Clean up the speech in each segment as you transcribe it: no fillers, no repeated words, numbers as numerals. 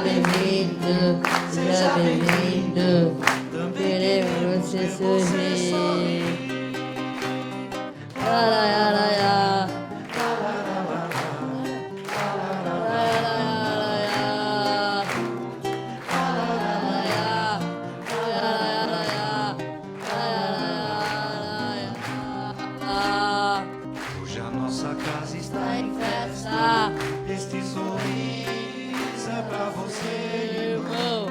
bem-vindo, seja bem-vindo. Queremos você surgir. Araiaraia. Hoje a nossa casa está em festa. Este sorriso é pra você, irmão.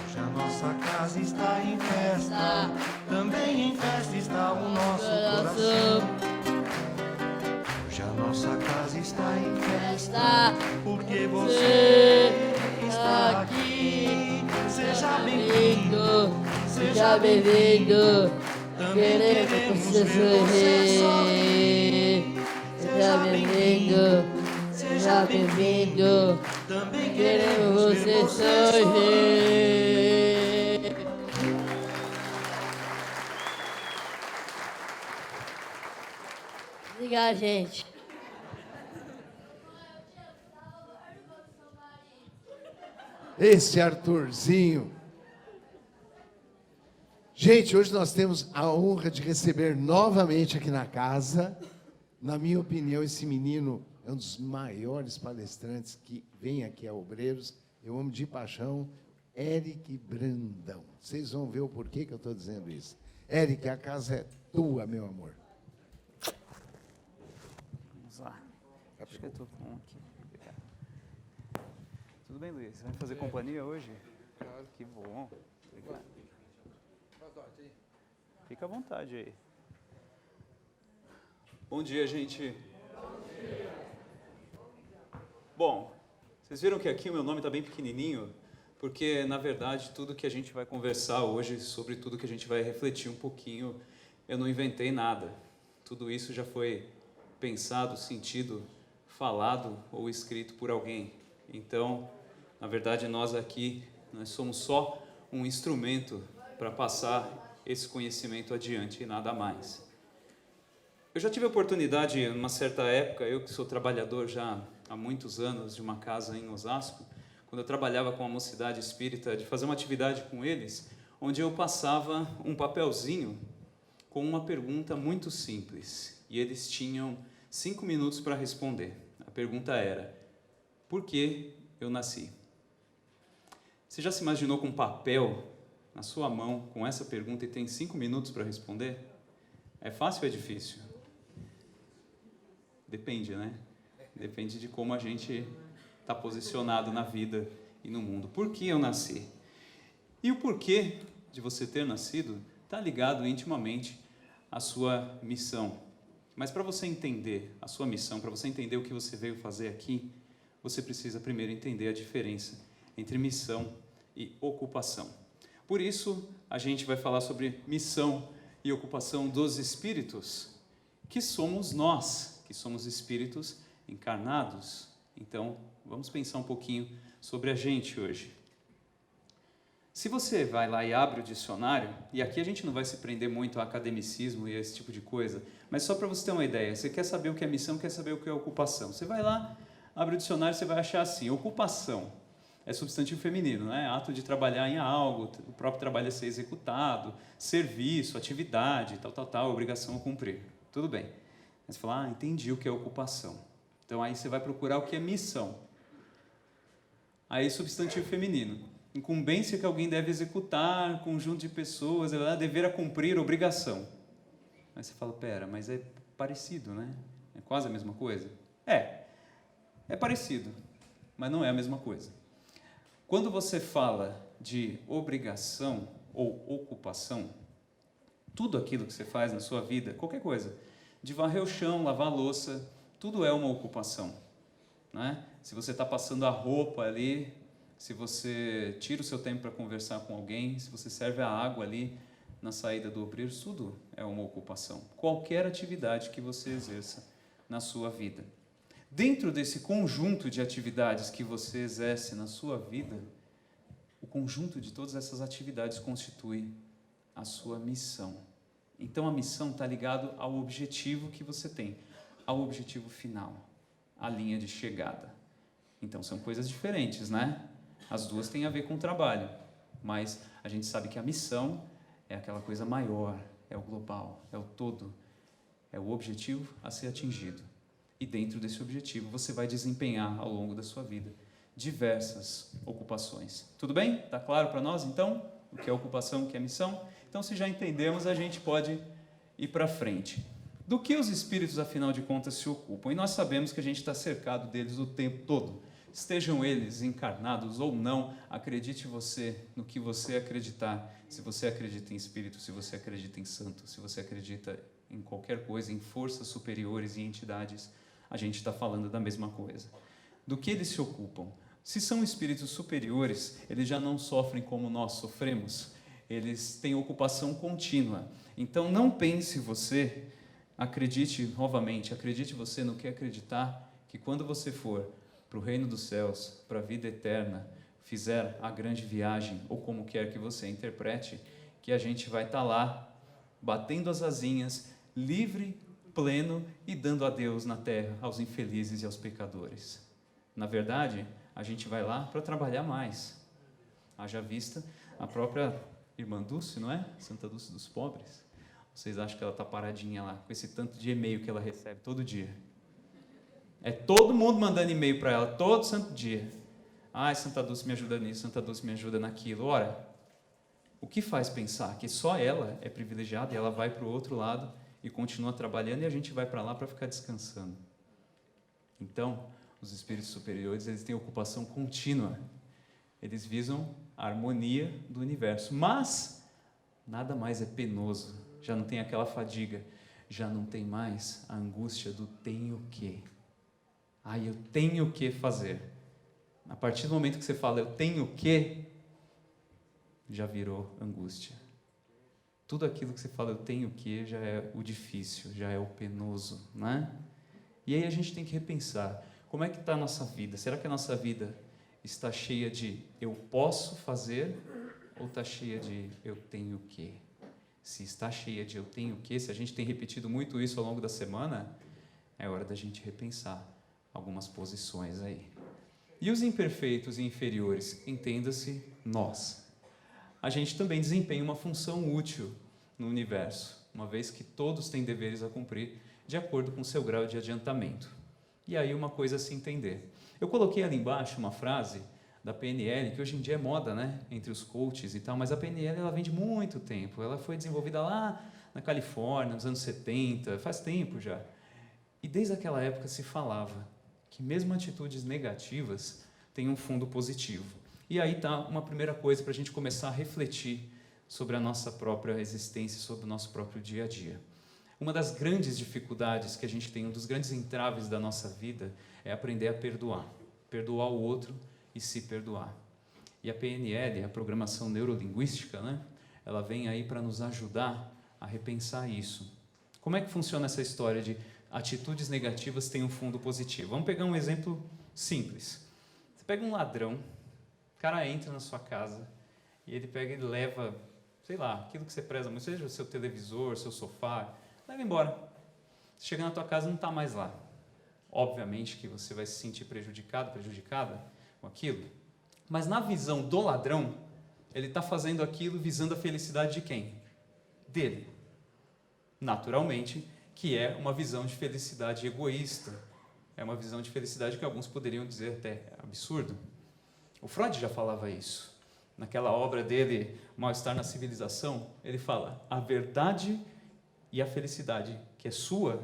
Hoje a nossa casa está em festa. Também em festa está o nosso coração. Hoje a nossa casa está em festa. Porque você está aqui. Seja bem-vindo. Seja bem-vindo. Queremos você sorrir. Seja bem-vindo. Seja bem-vindo. Também Queremos você sorrir. Obrigado, gente. Esse Arthurzinho. Gente, hoje nós temos a honra de receber novamente aqui na casa. Na minha opinião, esse menino é um dos maiores palestrantes que vem aqui a Obreiros. Eu amo de paixão, Eric Brandão. Vocês vão ver o porquê que eu estou dizendo isso. Eric, a casa é tua, meu amor. Vamos lá. Acho que eu estou bom aqui. Obrigado. Tudo bem, Luiz? Você vai fazer companhia hoje? Que bom. Obrigado. Fica à vontade aí. Bom dia, gente. Bom, vocês viram que aqui o meu nome está bem pequenininho, porque, na verdade, tudo que a gente vai conversar hoje, sobre tudo que a gente vai refletir um pouquinho, eu não inventei nada. Tudo isso já foi pensado, sentido, falado ou escrito por alguém. Então, na verdade, nós aqui, nós somos só um instrumento para passar esse conhecimento adiante e nada mais. Eu já tive a oportunidade, em uma certa época, eu que sou trabalhador já há muitos anos de uma casa em Osasco, quando eu trabalhava com a mocidade espírita, de fazer uma atividade com eles, onde eu passava um papelzinho com uma pergunta muito simples, e eles tinham 5 minutos para responder. A pergunta era: por que eu nasci? Você já se imaginou com um papel na sua mão com essa pergunta e tem 5 minutos para responder? É fácil ou é difícil? Depende, né? Depende de como a gente está posicionado na vida e no mundo. Por que eu nasci? E o porquê de você ter nascido está ligado intimamente à sua missão. Mas para você entender a sua missão, para você entender o que você veio fazer aqui, você precisa primeiro entender a diferença entre missão e ocupação. Por isso, a gente vai falar sobre missão e ocupação dos espíritos, que somos nós, que somos espíritos encarnados. Então, vamos pensar um pouquinho sobre a gente hoje. Se você vai lá e abre o dicionário, e aqui a gente não vai se prender muito a academicismo e a esse tipo de coisa, mas só para você ter uma ideia, você quer saber o que é missão, quer saber o que é ocupação. Você vai lá, abre o dicionário, você vai achar assim: ocupação é substantivo feminino, né? Ato de trabalhar em algo, o próprio trabalho a ser executado, serviço, atividade, tal, obrigação a cumprir. Tudo bem. Aí você fala: ah, entendi o que é ocupação. Então aí você vai procurar o que é missão. Aí substantivo feminino. Incumbência que alguém deve executar, conjunto de pessoas, dever a cumprir, obrigação. Aí você fala: pera, mas é parecido, né? É quase a mesma coisa? É parecido, mas não é a mesma coisa. Quando você fala de obrigação ou ocupação, tudo aquilo que você faz na sua vida, qualquer coisa, de varrer o chão, lavar a louça, tudo é uma ocupação, né? Se você está passando a roupa ali, se você tira o seu tempo para conversar com alguém, se você serve a água ali na saída do obreiro, tudo é uma ocupação. Qualquer atividade que você exerça na sua vida. Dentro desse conjunto de atividades que você exerce na sua vida, o conjunto de todas essas atividades constitui a sua missão. Então a missão está ligada ao objetivo que você tem, ao objetivo final, à linha de chegada. Então são coisas diferentes, né? As duas têm a ver com o trabalho, mas a gente sabe que a missão é aquela coisa maior, é o global, é o todo, é o objetivo a ser atingido. E dentro desse objetivo você vai desempenhar ao longo da sua vida diversas ocupações. Tudo bem? Está claro para nós então o que é ocupação, o que é missão? Então, se já entendemos, a gente pode ir para frente. Do que os espíritos, afinal de contas, se ocupam? E nós sabemos que a gente está cercado deles o tempo todo. Estejam eles encarnados ou não, acredite você no que você acreditar. Se você acredita em espírito, se você acredita em santo, se você acredita em qualquer coisa, em forças superiores e entidades, a gente está falando da mesma coisa. Do que eles se ocupam? Se são espíritos superiores, eles já não sofrem como nós sofremos. Eles têm ocupação contínua. Então, não pense você, acredite novamente, acredite você no que acreditar, que quando você for para o reino dos céus, para a vida eterna, fizer a grande viagem, ou como quer que você interprete, que a gente vai estar lá, batendo as asinhas, livre, pleno e dando adeus na terra aos infelizes e aos pecadores. Na verdade, a gente vai lá para trabalhar mais. Haja vista a própria irmã Dulce, não é? Santa Dulce dos Pobres. Vocês acham que ela está paradinha lá, com esse tanto de e-mail que ela recebe todo dia? É todo mundo mandando e-mail para ela, todo santo dia. Ai, Santa Dulce me ajuda nisso, Santa Dulce me ajuda naquilo. Ora, o que faz pensar que só ela é privilegiada e ela vai para o outro lado e continua trabalhando e a gente vai para lá para ficar descansando? Então, os espíritos superiores, eles têm ocupação contínua. Eles visam a harmonia do universo. Mas nada mais é penoso. Já não tem aquela fadiga. Já não tem mais a angústia do tenho que. Eu tenho que fazer. A partir do momento que você fala eu tenho que, já virou angústia. Tudo aquilo que você fala eu tenho que já é o difícil, já é o penoso, né? E aí a gente tem que repensar. Como é que está a nossa vida? Será que a nossa vida está cheia de eu posso fazer ou está cheia de eu tenho que? Se está cheia de eu tenho que, se a gente tem repetido muito isso ao longo da semana, é hora da gente repensar algumas posições aí. E os imperfeitos e inferiores, entenda-se nós. A gente também desempenha uma função útil no universo, uma vez que todos têm deveres a cumprir de acordo com seu grau de adiantamento. E aí uma coisa a se entender. Eu coloquei ali embaixo uma frase da PNL, que hoje em dia é moda, né, entre os coaches e tal, mas a PNL ela vem de muito tempo. Ela foi desenvolvida lá na Califórnia, nos anos 70, faz tempo já. E desde aquela época se falava que mesmo atitudes negativas têm um fundo positivo. E aí está uma primeira coisa para a gente começar a refletir sobre a nossa própria existência, sobre o nosso próprio dia a dia. Uma das grandes dificuldades que a gente tem, um dos grandes entraves da nossa vida é aprender a perdoar. Perdoar o outro e se perdoar. E a PNL, a programação neurolinguística, né, ela vem aí para nos ajudar a repensar isso. Como é que funciona essa história de atitudes negativas têm um fundo positivo? Vamos pegar um exemplo simples. Você pega um ladrão, o cara entra na sua casa e ele pega e leva, sei lá, aquilo que você preza muito, seja o seu televisor, seu sofá, leva embora. Você chega na tua casa e não está mais lá. Obviamente que você vai se sentir prejudicada com aquilo, mas na visão do ladrão, ele está fazendo aquilo visando a felicidade de quem? Dele. Naturalmente, que é uma visão de felicidade egoísta. É uma visão de felicidade que alguns poderiam dizer até absurdo. O Freud já falava isso. Naquela obra dele, Mal-Estar na Civilização, ele fala, a verdade e a felicidade que é sua,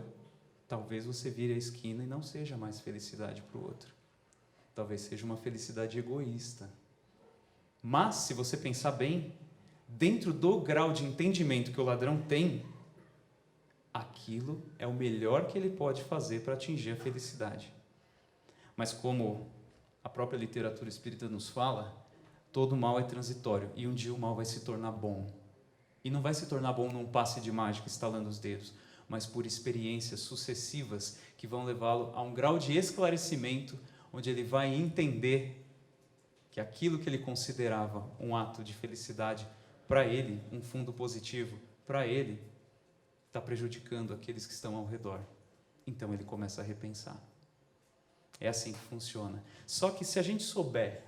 talvez você vire a esquina e não seja mais felicidade para o outro. Talvez seja uma felicidade egoísta. Mas, se você pensar bem, dentro do grau de entendimento que o ladrão tem, aquilo é o melhor que ele pode fazer para atingir a felicidade. Mas como a própria literatura espírita nos fala, todo mal é transitório e um dia o mal vai se tornar bom. E não vai se tornar bom num passe de mágica estalando os dedos, mas por experiências sucessivas que vão levá-lo a um grau de esclarecimento onde ele vai entender que aquilo que ele considerava um ato de felicidade, para ele, um fundo positivo, para ele, está prejudicando aqueles que estão ao redor. Então ele começa a repensar. É assim que funciona. Só que se a gente souber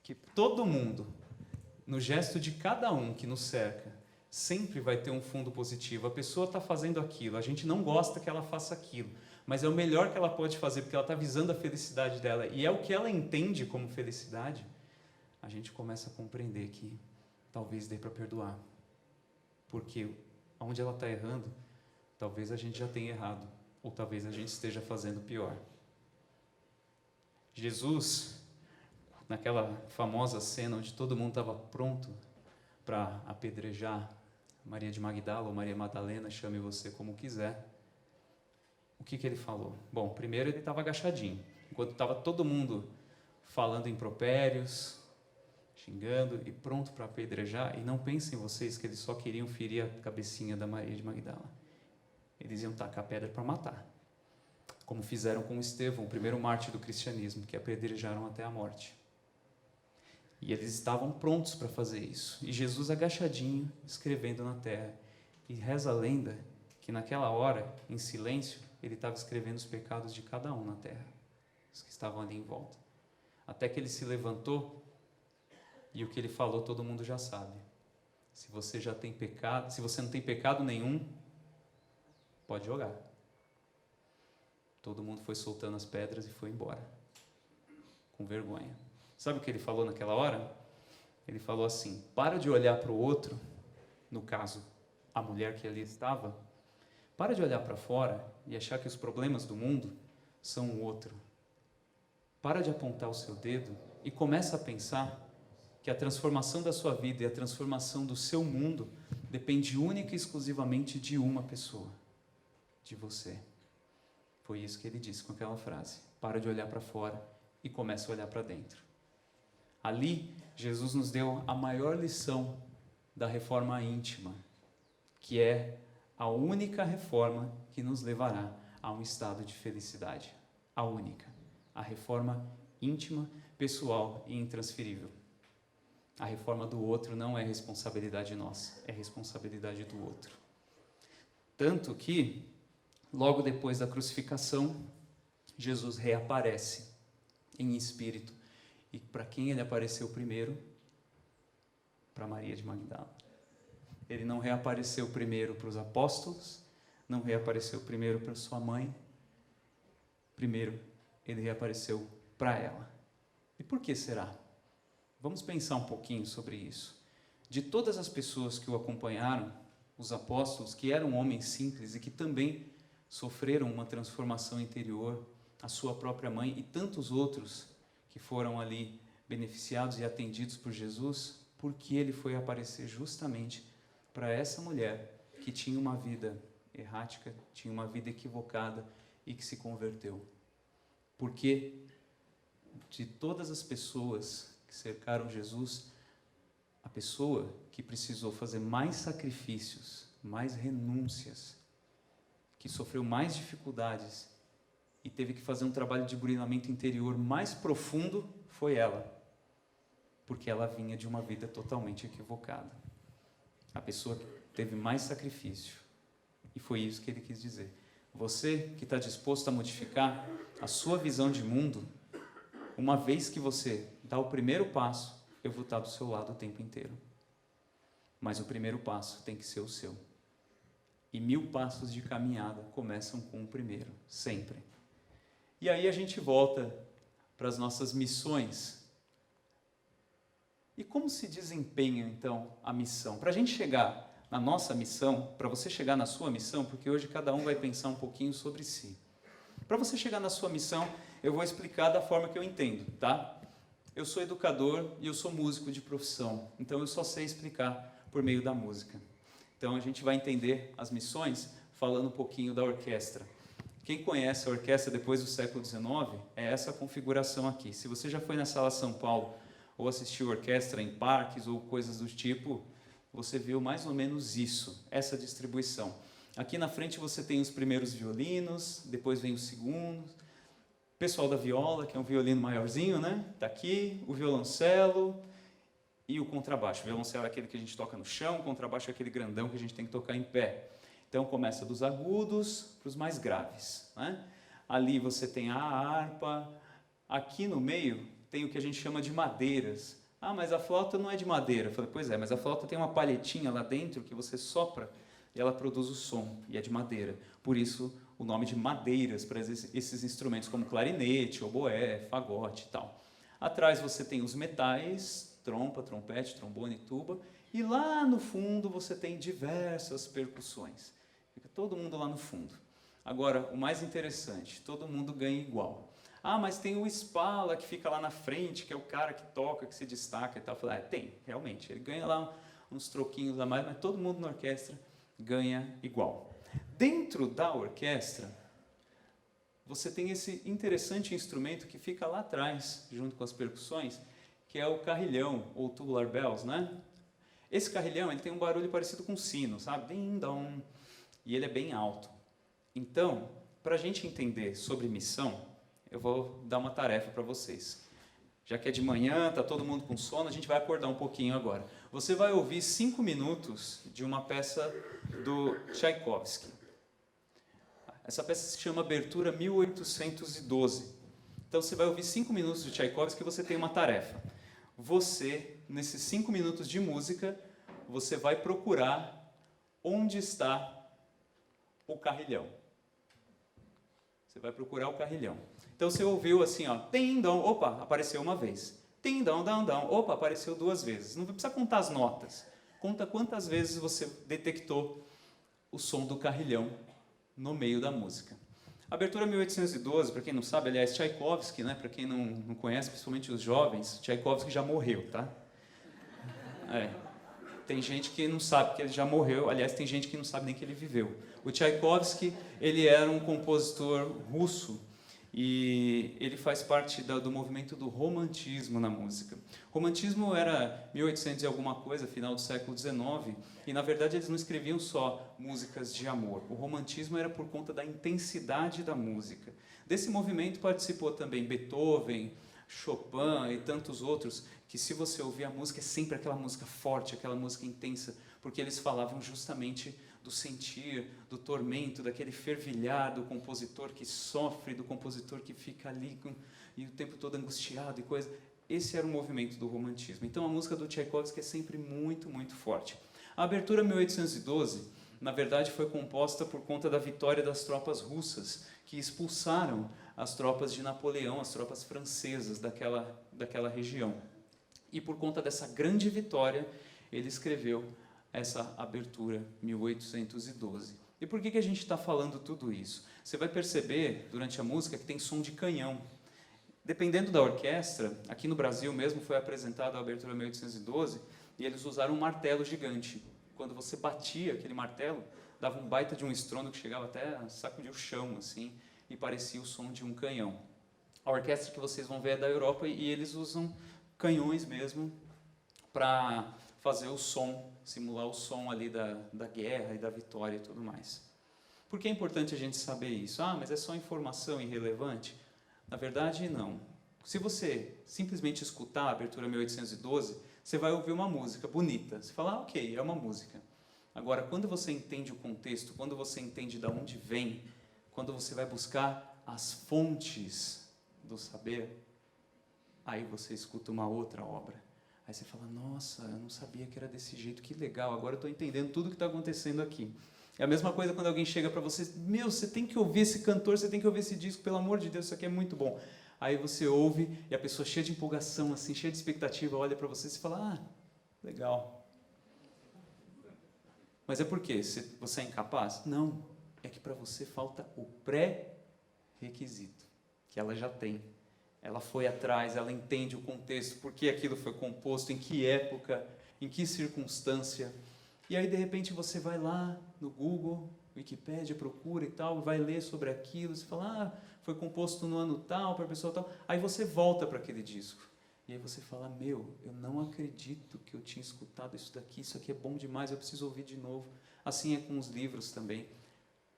que que todo mundo, no gesto de cada um que nos cerca, sempre vai ter um fundo positivo. A pessoa está fazendo aquilo, a gente não gosta que ela faça aquilo, mas é o melhor que ela pode fazer, porque ela está visando a felicidade dela, e é o que ela entende como felicidade. A gente começa a compreender que talvez dê para perdoar, porque onde ela está errando, talvez a gente já tenha errado, ou talvez a gente esteja fazendo pior. Jesus, naquela famosa cena onde todo mundo estava pronto para apedrejar Maria de Magdala ou Maria Madalena, chame você como quiser, o que ele falou? Bom, primeiro ele estava agachadinho, enquanto estava todo mundo falando impropérios, xingando e pronto para apedrejar, e não pensem vocês que eles só queriam ferir a cabecinha da Maria de Magdala. Eles iam tacar pedra para matar, como fizeram com Estevão, o primeiro mártir do cristianismo, que apedrejaram até a morte. E eles estavam prontos para fazer isso. E Jesus agachadinho, escrevendo na terra. E reza a lenda que naquela hora, em silêncio, ele estava escrevendo os pecados de cada um na terra, os que estavam ali em volta. Até que ele se levantou, e o que ele falou todo mundo já sabe. Se você já tem pecado, se você não tem pecado nenhum, pode jogar. Todo mundo foi soltando as pedras e foi embora, com vergonha. Sabe o que ele falou naquela hora? Ele falou assim: para de olhar para o outro, no caso, a mulher que ali estava, para de olhar para fora e achar que os problemas do mundo são o outro. Para de apontar o seu dedo e começa a pensar que a transformação da sua vida e a transformação do seu mundo depende única e exclusivamente de uma pessoa, de você. Foi isso que ele disse com aquela frase: para de olhar para fora e começa a olhar para dentro. Ali, Jesus nos deu a maior lição da reforma íntima, que é a única reforma que nos levará a um estado de felicidade. A única. A reforma íntima, pessoal e intransferível. A reforma do outro não é responsabilidade nossa, é responsabilidade do outro. Tanto que, logo depois da crucificação, Jesus reaparece em espírito. E para quem ele apareceu primeiro? Para Maria de Magdala. Ele não reapareceu primeiro para os apóstolos, não reapareceu primeiro para sua mãe. Primeiro, ele reapareceu para ela. E por que será? Vamos pensar um pouquinho sobre isso. De todas as pessoas que o acompanharam, os apóstolos, que eram homens simples e que também sofreram uma transformação interior, a sua própria mãe e tantos outros que foram ali beneficiados e atendidos por Jesus, porque ele foi aparecer justamente para essa mulher que tinha uma vida errática, tinha uma vida equivocada e que se converteu. Porque de todas as pessoas que cercaram Jesus, a pessoa que precisou fazer mais sacrifícios, mais renúncias, que sofreu mais dificuldades e teve que fazer um trabalho de burilamento interior mais profundo, foi ela. Porque ela vinha de uma vida totalmente equivocada. A pessoa que teve mais sacrifício. E foi isso que ele quis dizer. Você que está disposto a modificar a sua visão de mundo, uma vez que você dá o primeiro passo, eu vou estar do seu lado o tempo inteiro. Mas o primeiro passo tem que ser o seu. E 1000 passos de caminhada começam com o primeiro, sempre. E aí a gente volta para as nossas missões. E como se desempenha, então, a missão? Para a gente chegar na nossa missão, para você chegar na sua missão, porque hoje cada um vai pensar um pouquinho sobre si. Para você chegar na sua missão, eu vou explicar da forma que eu entendo, tá? Eu sou educador e eu sou músico de profissão, então eu só sei explicar por meio da música. Então a gente vai entender as missões falando um pouquinho da orquestra. Quem conhece a orquestra depois do século XIX, é essa configuração aqui. Se você já foi na Sala São Paulo ou assistiu orquestra em parques ou coisas do tipo, você viu mais ou menos isso, essa distribuição. Aqui na frente você tem os primeiros violinos, depois vem os segundos, o pessoal da viola, que é um violino maiorzinho, né? Está aqui, o violoncelo e o contrabaixo. O violoncelo é aquele que a gente toca no chão, o contrabaixo é aquele grandão que a gente tem que tocar em pé. Então começa dos agudos para os mais graves, né? Ali você tem a harpa, aqui no meio tem o que a gente chama de madeiras. Ah, mas a flauta não é de madeira. Eu falei, pois é, mas a flauta tem uma palhetinha lá dentro que você sopra e ela produz o som, e é de madeira. Por isso, o nome de madeiras para esses instrumentos, como clarinete, oboé, fagote e tal. Atrás você tem os metais, trompa, trompete, trombone, tuba, e lá no fundo você tem diversas percussões. Fica todo mundo lá no fundo. Agora, o mais interessante, todo mundo ganha igual. Ah, mas tem o Spala que fica lá na frente, que é o cara que toca, que se destaca e tal. Eu falei, tem, realmente, ele ganha lá uns troquinhos a mais, mas todo mundo na orquestra ganha igual. Dentro da orquestra, você tem esse interessante instrumento que fica lá atrás, junto com as percussões, que é o carrilhão, ou tubular bells, né? Esse carrilhão, ele tem um barulho parecido com sino, sabe? Ding dong. E ele é bem alto. Então, para a gente entender sobre missão, eu vou dar uma tarefa para vocês. Já que é de manhã, está todo mundo com sono, a gente vai acordar um pouquinho agora. Você vai ouvir 5 minutos de uma peça do Tchaikovsky. Essa peça se chama Abertura 1812. Então, você vai ouvir 5 minutos do Tchaikovsky e você tem uma tarefa. Você, nesses 5 minutos de música, você vai procurar onde está o carrilhão. Você vai procurar o carrilhão. Então, você ouviu assim, ó, tim-dom, opa, apareceu uma vez. Tim-dom, dom, opa, apareceu 2 vezes. Não precisa contar as notas. Conta quantas vezes você detectou o som do carrilhão no meio da música. Abertura 1812, para quem não sabe, aliás, Tchaikovsky, né, para quem não conhece, principalmente os jovens, Tchaikovsky já morreu, tá? Tem gente que não sabe que ele já morreu, aliás, tem gente que não sabe nem que ele viveu. O Tchaikovsky, ele era um compositor russo, e ele faz parte do movimento do romantismo na música. Romantismo era 1800 e alguma coisa, final do século XIX, e na verdade eles não escreviam só músicas de amor. O romantismo era por conta da intensidade da música. Desse movimento participou também Beethoven, Chopin e tantos outros, que se você ouvir a música é sempre aquela música forte, aquela música intensa, porque eles falavam justamente do sentir, do tormento, daquele fervilhar do compositor que sofre, do compositor que fica ali e o tempo todo angustiado e coisa. Esse era o movimento do romantismo. Então a música do Tchaikovsky é sempre muito, muito forte. A abertura 1812, na verdade, foi composta por conta da vitória das tropas russas, que expulsaram as tropas de Napoleão, as tropas francesas daquela região. E por conta dessa grande vitória, ele escreveu essa abertura 1812. E por que a gente está falando tudo isso? Você vai perceber, durante a música, que tem som de canhão. Dependendo da orquestra, aqui no Brasil mesmo foi apresentada a abertura 1812, e eles usaram um martelo gigante. Quando você batia aquele martelo, dava um baita de um estrondo que chegava até a sacudir o chão, assim, e parecia o som de um canhão. A orquestra que vocês vão ver é da Europa, e eles usam canhões mesmo para fazer o som, simular o som ali da guerra e da vitória e tudo mais. Por que é importante a gente saber isso? Ah, mas é só informação irrelevante? Na verdade, não. Se você simplesmente escutar a abertura 1812, você vai ouvir uma música bonita. Você fala, ok, é uma música. Agora, quando você entende o contexto, quando você entende de onde vem, quando você vai buscar as fontes do saber, aí você escuta uma outra obra. Aí você fala, nossa, eu não sabia que era desse jeito, que legal, agora eu estou entendendo tudo que está acontecendo aqui. É a mesma coisa quando alguém chega para você, você tem que ouvir esse cantor, você tem que ouvir esse disco, pelo amor de Deus, isso aqui é muito bom. Aí você ouve e a pessoa cheia de empolgação, assim, cheia de expectativa, olha para você e fala, legal. Mas é por quê? Você é incapaz? Não, é que para você falta o pré-requisito, que ela já tem. Ela foi atrás, ela entende o contexto, por que aquilo foi composto, em que época, em que circunstância. E aí, de repente, você vai lá no Google, Wikipédia, procura e tal, vai ler sobre aquilo, você fala, foi composto no ano tal, para a pessoa tal. Aí você volta para aquele disco. E aí você fala, eu não acredito que eu tinha escutado isso daqui, isso aqui é bom demais, eu preciso ouvir de novo. Assim é com os livros também.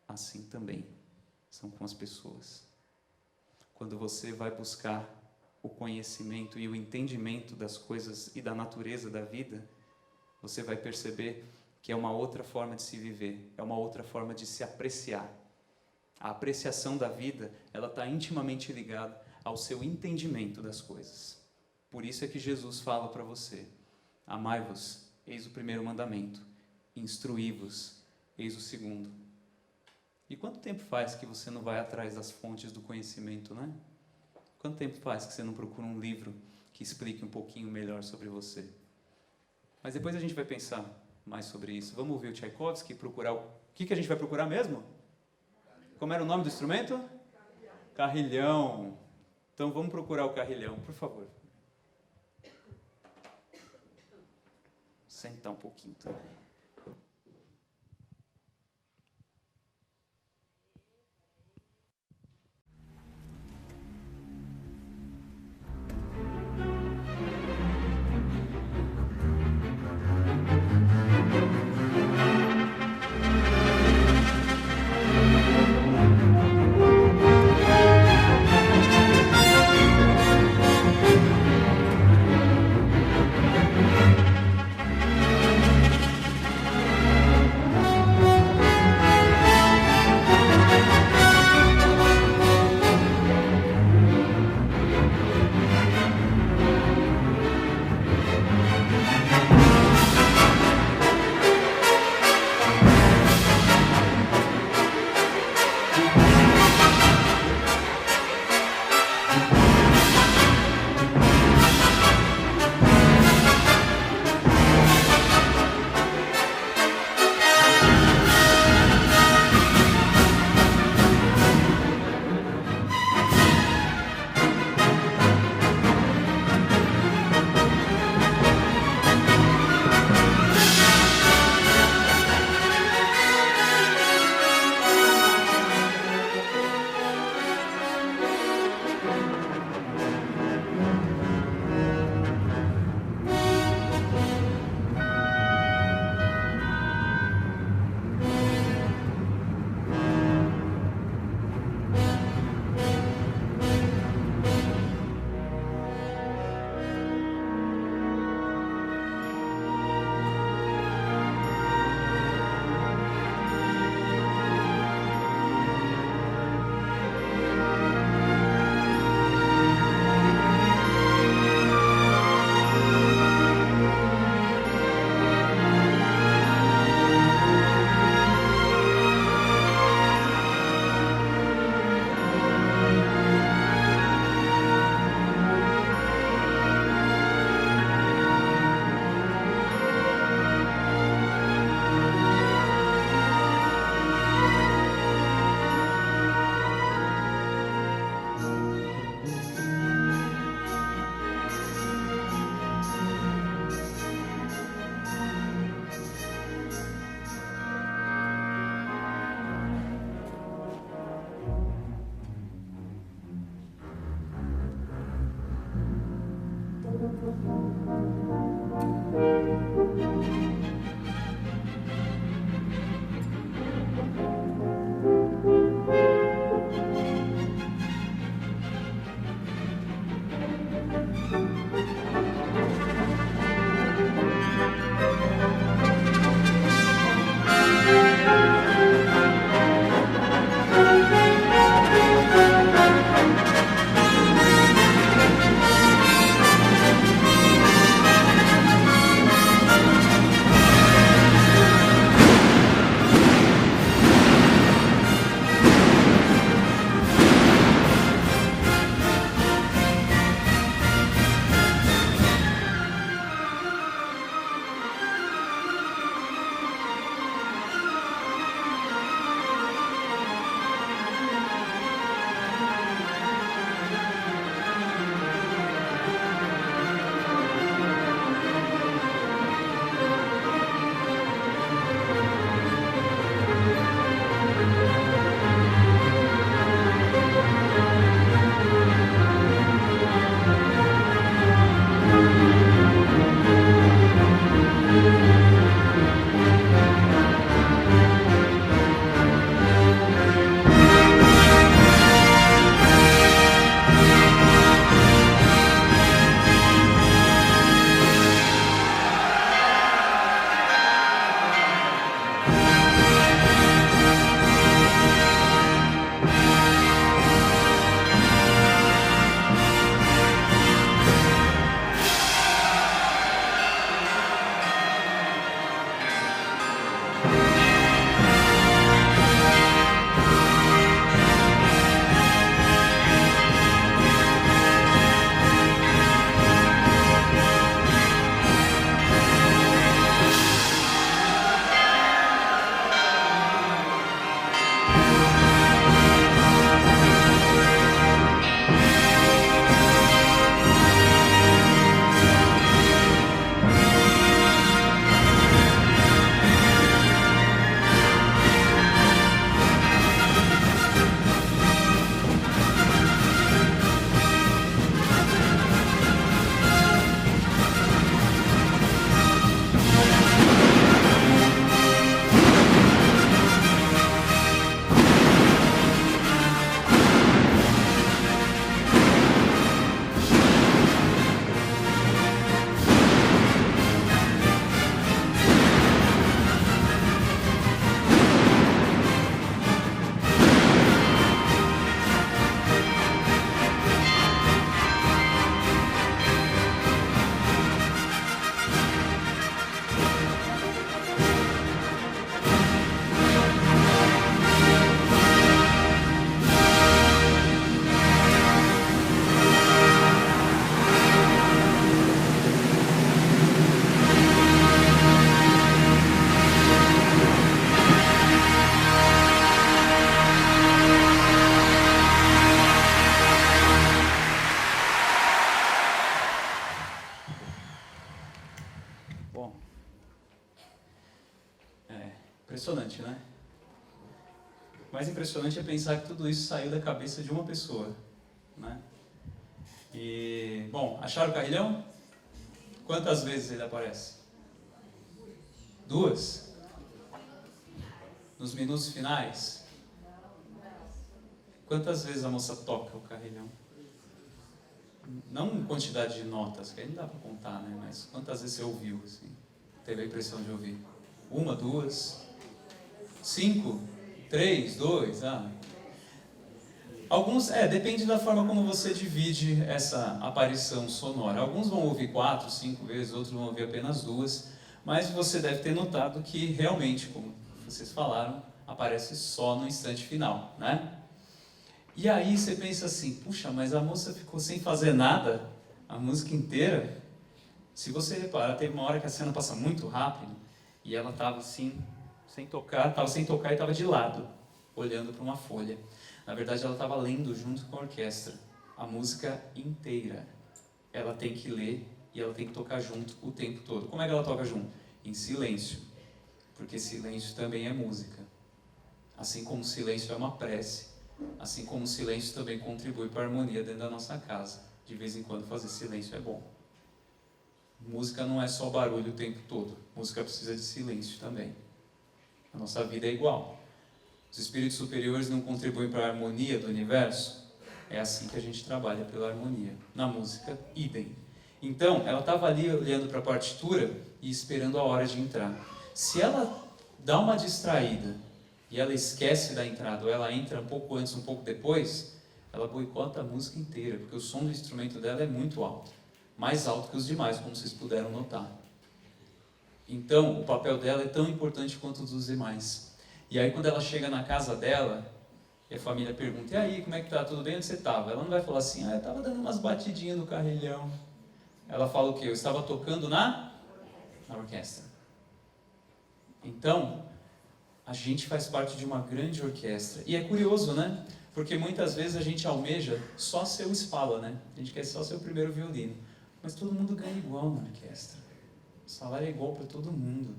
Assim também são com as pessoas. Quando você vai buscar o conhecimento e o entendimento das coisas e da natureza da vida, você vai perceber que é uma outra forma de se viver, é uma outra forma de se apreciar. A apreciação da vida, ela está intimamente ligada ao seu entendimento das coisas. Por isso é que Jesus fala para você: amai-vos, eis o primeiro mandamento, instruí-vos, eis o segundo. E quanto tempo faz que você não vai atrás das fontes do conhecimento, né? Quanto tempo faz que você não procura um livro que explique um pouquinho melhor sobre você? Mas depois a gente vai pensar mais sobre isso. Vamos ouvir o Tchaikovsky e procurar o que a gente vai procurar mesmo? Como era o nome do instrumento? Carrilhão. Então vamos procurar o carrilhão, por favor. Sentar um pouquinho também. mais impressionante é pensar que tudo isso saiu da cabeça de uma pessoa, né? E, bom, acharam o carrilhão? Quantas vezes ele aparece? 2? Nos minutos finais? Quantas vezes a moça toca o carrilhão? Não quantidade de notas, que aí não dá para contar, né? Mas quantas vezes você ouviu, assim? Teve a impressão de ouvir? 1, 2, 5, 3, 2, Alguns, depende da forma como você divide essa aparição sonora. Alguns vão ouvir 4, 5 vezes, outros vão ouvir apenas 2, mas você deve ter notado que realmente, como vocês falaram, aparece só no instante final, né? E aí você pensa assim, puxa, mas a moça ficou sem fazer nada a música inteira? Se você reparar, teve uma hora que a cena passa muito rápido e ela estava assim, sem tocar e estava de lado, olhando para uma folha. Na verdade, ela estava lendo junto com a orquestra a música inteira. Ela tem que ler e ela tem que tocar junto o tempo todo. Como é que ela toca junto? Em silêncio, porque silêncio também é música. Assim como o silêncio é uma prece, assim como o silêncio também contribui para a harmonia dentro da nossa casa. De vez em quando fazer silêncio é bom. Música não é só barulho o tempo todo. Música precisa de silêncio também. A nossa vida é igual. Os espíritos superiores não contribuem para a harmonia do universo? É assim que a gente trabalha pela harmonia. Na música, idem. Então, ela estava ali olhando para a partitura e esperando a hora de entrar. Se ela dá uma distraída e ela esquece da entrada, ou ela entra um pouco antes, um pouco depois, ela boicota a música inteira, porque o som do instrumento dela é muito alto. Mais alto que os demais, como vocês puderam notar. Então, o papel dela é tão importante quanto o dos demais. E aí, quando ela chega na casa dela, e a família pergunta, e aí, como é que tá? Tudo bem? Onde você estava? Ela não vai falar assim, eu estava dando umas batidinhas no carrilhão. Ela fala o quê? Eu estava tocando na orquestra. Então, a gente faz parte de uma grande orquestra. E é curioso, né? Porque muitas vezes a gente almeja só ser o espala, né? A gente quer só ser o primeiro violino. Mas todo mundo ganha igual na orquestra. O salário é igual para todo mundo.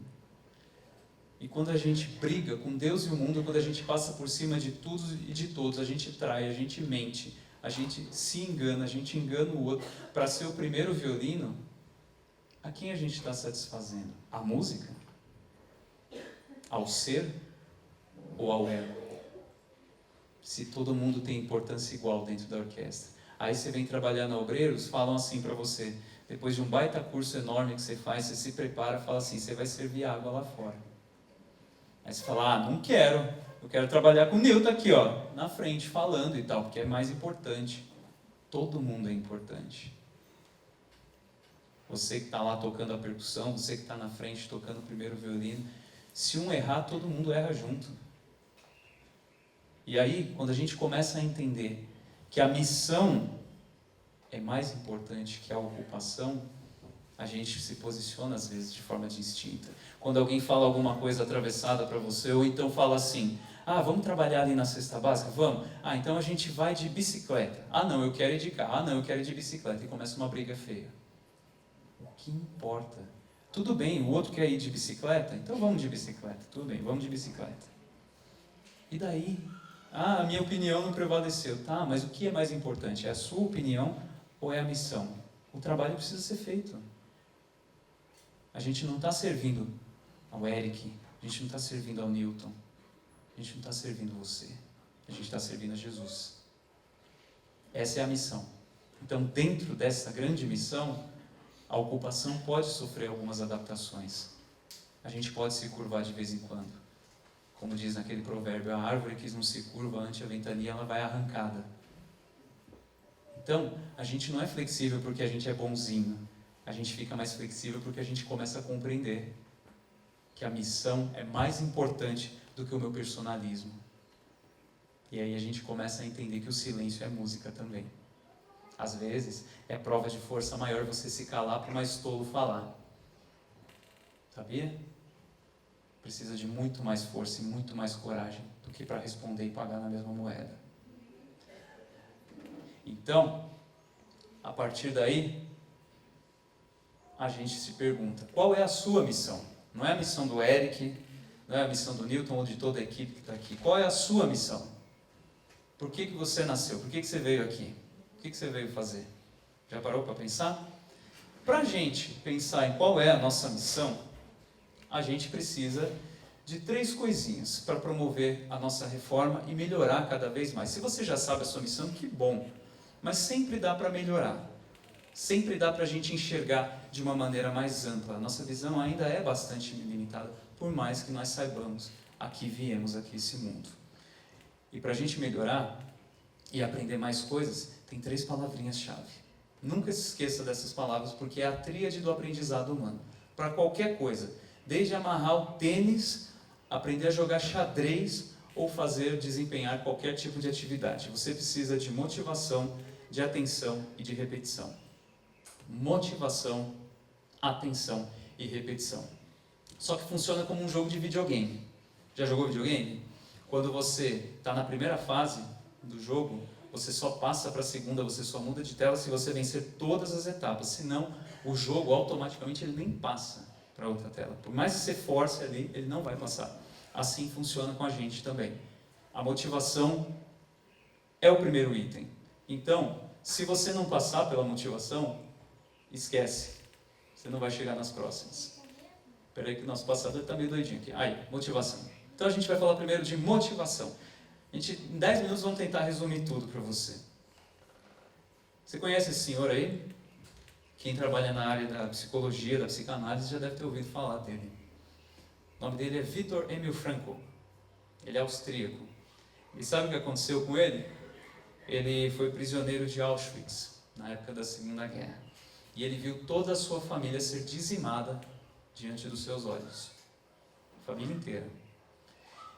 E quando a gente briga com Deus e o mundo, quando a gente passa por cima de tudo e de todos, a gente trai, a gente mente, a gente se engana, a gente engana o outro para ser o primeiro violino, a quem a gente está satisfazendo? A música? Ao ser ou ao ego? Se todo mundo tem importância igual dentro da orquestra. Aí você vem trabalhar na Obreiros, falam assim para você, depois de um baita curso enorme que você faz, você se prepara, fala assim, você vai servir água lá fora. Aí você fala, não quero, eu quero trabalhar com o Nilton aqui, ó, na frente, falando e tal, porque é mais importante. Todo mundo é importante. Você que está lá tocando a percussão, você que está na frente tocando o primeiro violino, se um errar, todo mundo erra junto. E aí, quando a gente começa a entender que a missão é mais importante que a ocupação, a gente se posiciona às vezes de forma distinta. Quando alguém fala alguma coisa atravessada para você, ou então fala assim, vamos trabalhar ali na cesta básica? Vamos. Então a gente vai de bicicleta. Não, eu quero ir de carro. Não, eu quero ir de bicicleta. E começa uma briga feia. O que importa? Tudo bem, o outro quer ir de bicicleta? Então vamos de bicicleta. Tudo bem, vamos de bicicleta. E daí? A minha opinião não prevaleceu. Tá, mas o que é mais importante? É a sua opinião ou é a missão? O trabalho precisa ser feito. A gente não está servindo ao Eric, a gente não está servindo ao Newton, a gente não está servindo você, a gente está servindo a Jesus. Essa é a missão. Então, dentro dessa grande missão, a ocupação pode sofrer algumas adaptações. A gente pode se curvar de vez em quando. Como diz naquele provérbio, a árvore que não se curva ante a ventania, ela vai arrancada. Então, a gente não é flexível porque a gente é bonzinho. A gente fica mais flexível porque a gente começa a compreender que a missão é mais importante do que o meu personalismo. E aí a gente começa a entender que o silêncio é música também. Às vezes, é prova de força maior você se calar para o mais tolo falar. Sabia? Precisa de muito mais força e muito mais coragem do que para responder e pagar na mesma moeda. Então, a partir daí, a gente se pergunta, qual é a sua missão? Não é a missão do Eric, não é a missão do Newton ou de toda a equipe que está aqui. Qual é a sua missão? Por que você nasceu? Por que você veio aqui? O que você veio fazer? Já parou para pensar? Para a gente pensar em qual é a nossa missão, a gente precisa de 3 coisinhas para promover a nossa reforma e melhorar cada vez mais. Se você já sabe a sua missão, que bom, mas sempre dá para melhorar. Sempre dá para a gente enxergar de uma maneira mais ampla. A nossa visão ainda é bastante limitada, por mais que nós saibamos a que viemos aqui esse mundo. E para a gente melhorar e aprender mais coisas, tem 3 palavrinhas-chave. Nunca se esqueça dessas palavras, porque é a tríade do aprendizado humano. Para qualquer coisa, desde amarrar o tênis, aprender a jogar xadrez ou desempenhar qualquer tipo de atividade. Você precisa de motivação, de atenção e de repetição. Motivação, atenção e repetição. Só que funciona como um jogo de videogame. Já jogou videogame? Quando você está na primeira fase do jogo, você só passa para a segunda, você só muda de tela se você vencer todas as etapas. Senão, o jogo automaticamente ele nem passa para outra tela. Por mais que você force ali, ele não vai passar. Assim funciona com a gente também. A motivação é o primeiro item. Então, se você não passar pela motivação, esquece. Você não vai chegar nas próximas. Espera aí que o nosso passador está meio doidinho aqui. Aí, motivação. Então a gente vai falar primeiro de motivação. Em 10 minutos vamos tentar resumir tudo para você. Você conhece esse senhor aí? Quem trabalha na área da psicologia, da psicanálise, já deve ter ouvido falar dele. O nome dele é Viktor Emil Frankl. Ele é austríaco. E sabe o que aconteceu com ele? Ele foi prisioneiro de Auschwitz, na época da Segunda Guerra. E ele viu toda a sua família ser dizimada diante dos seus olhos. A família inteira.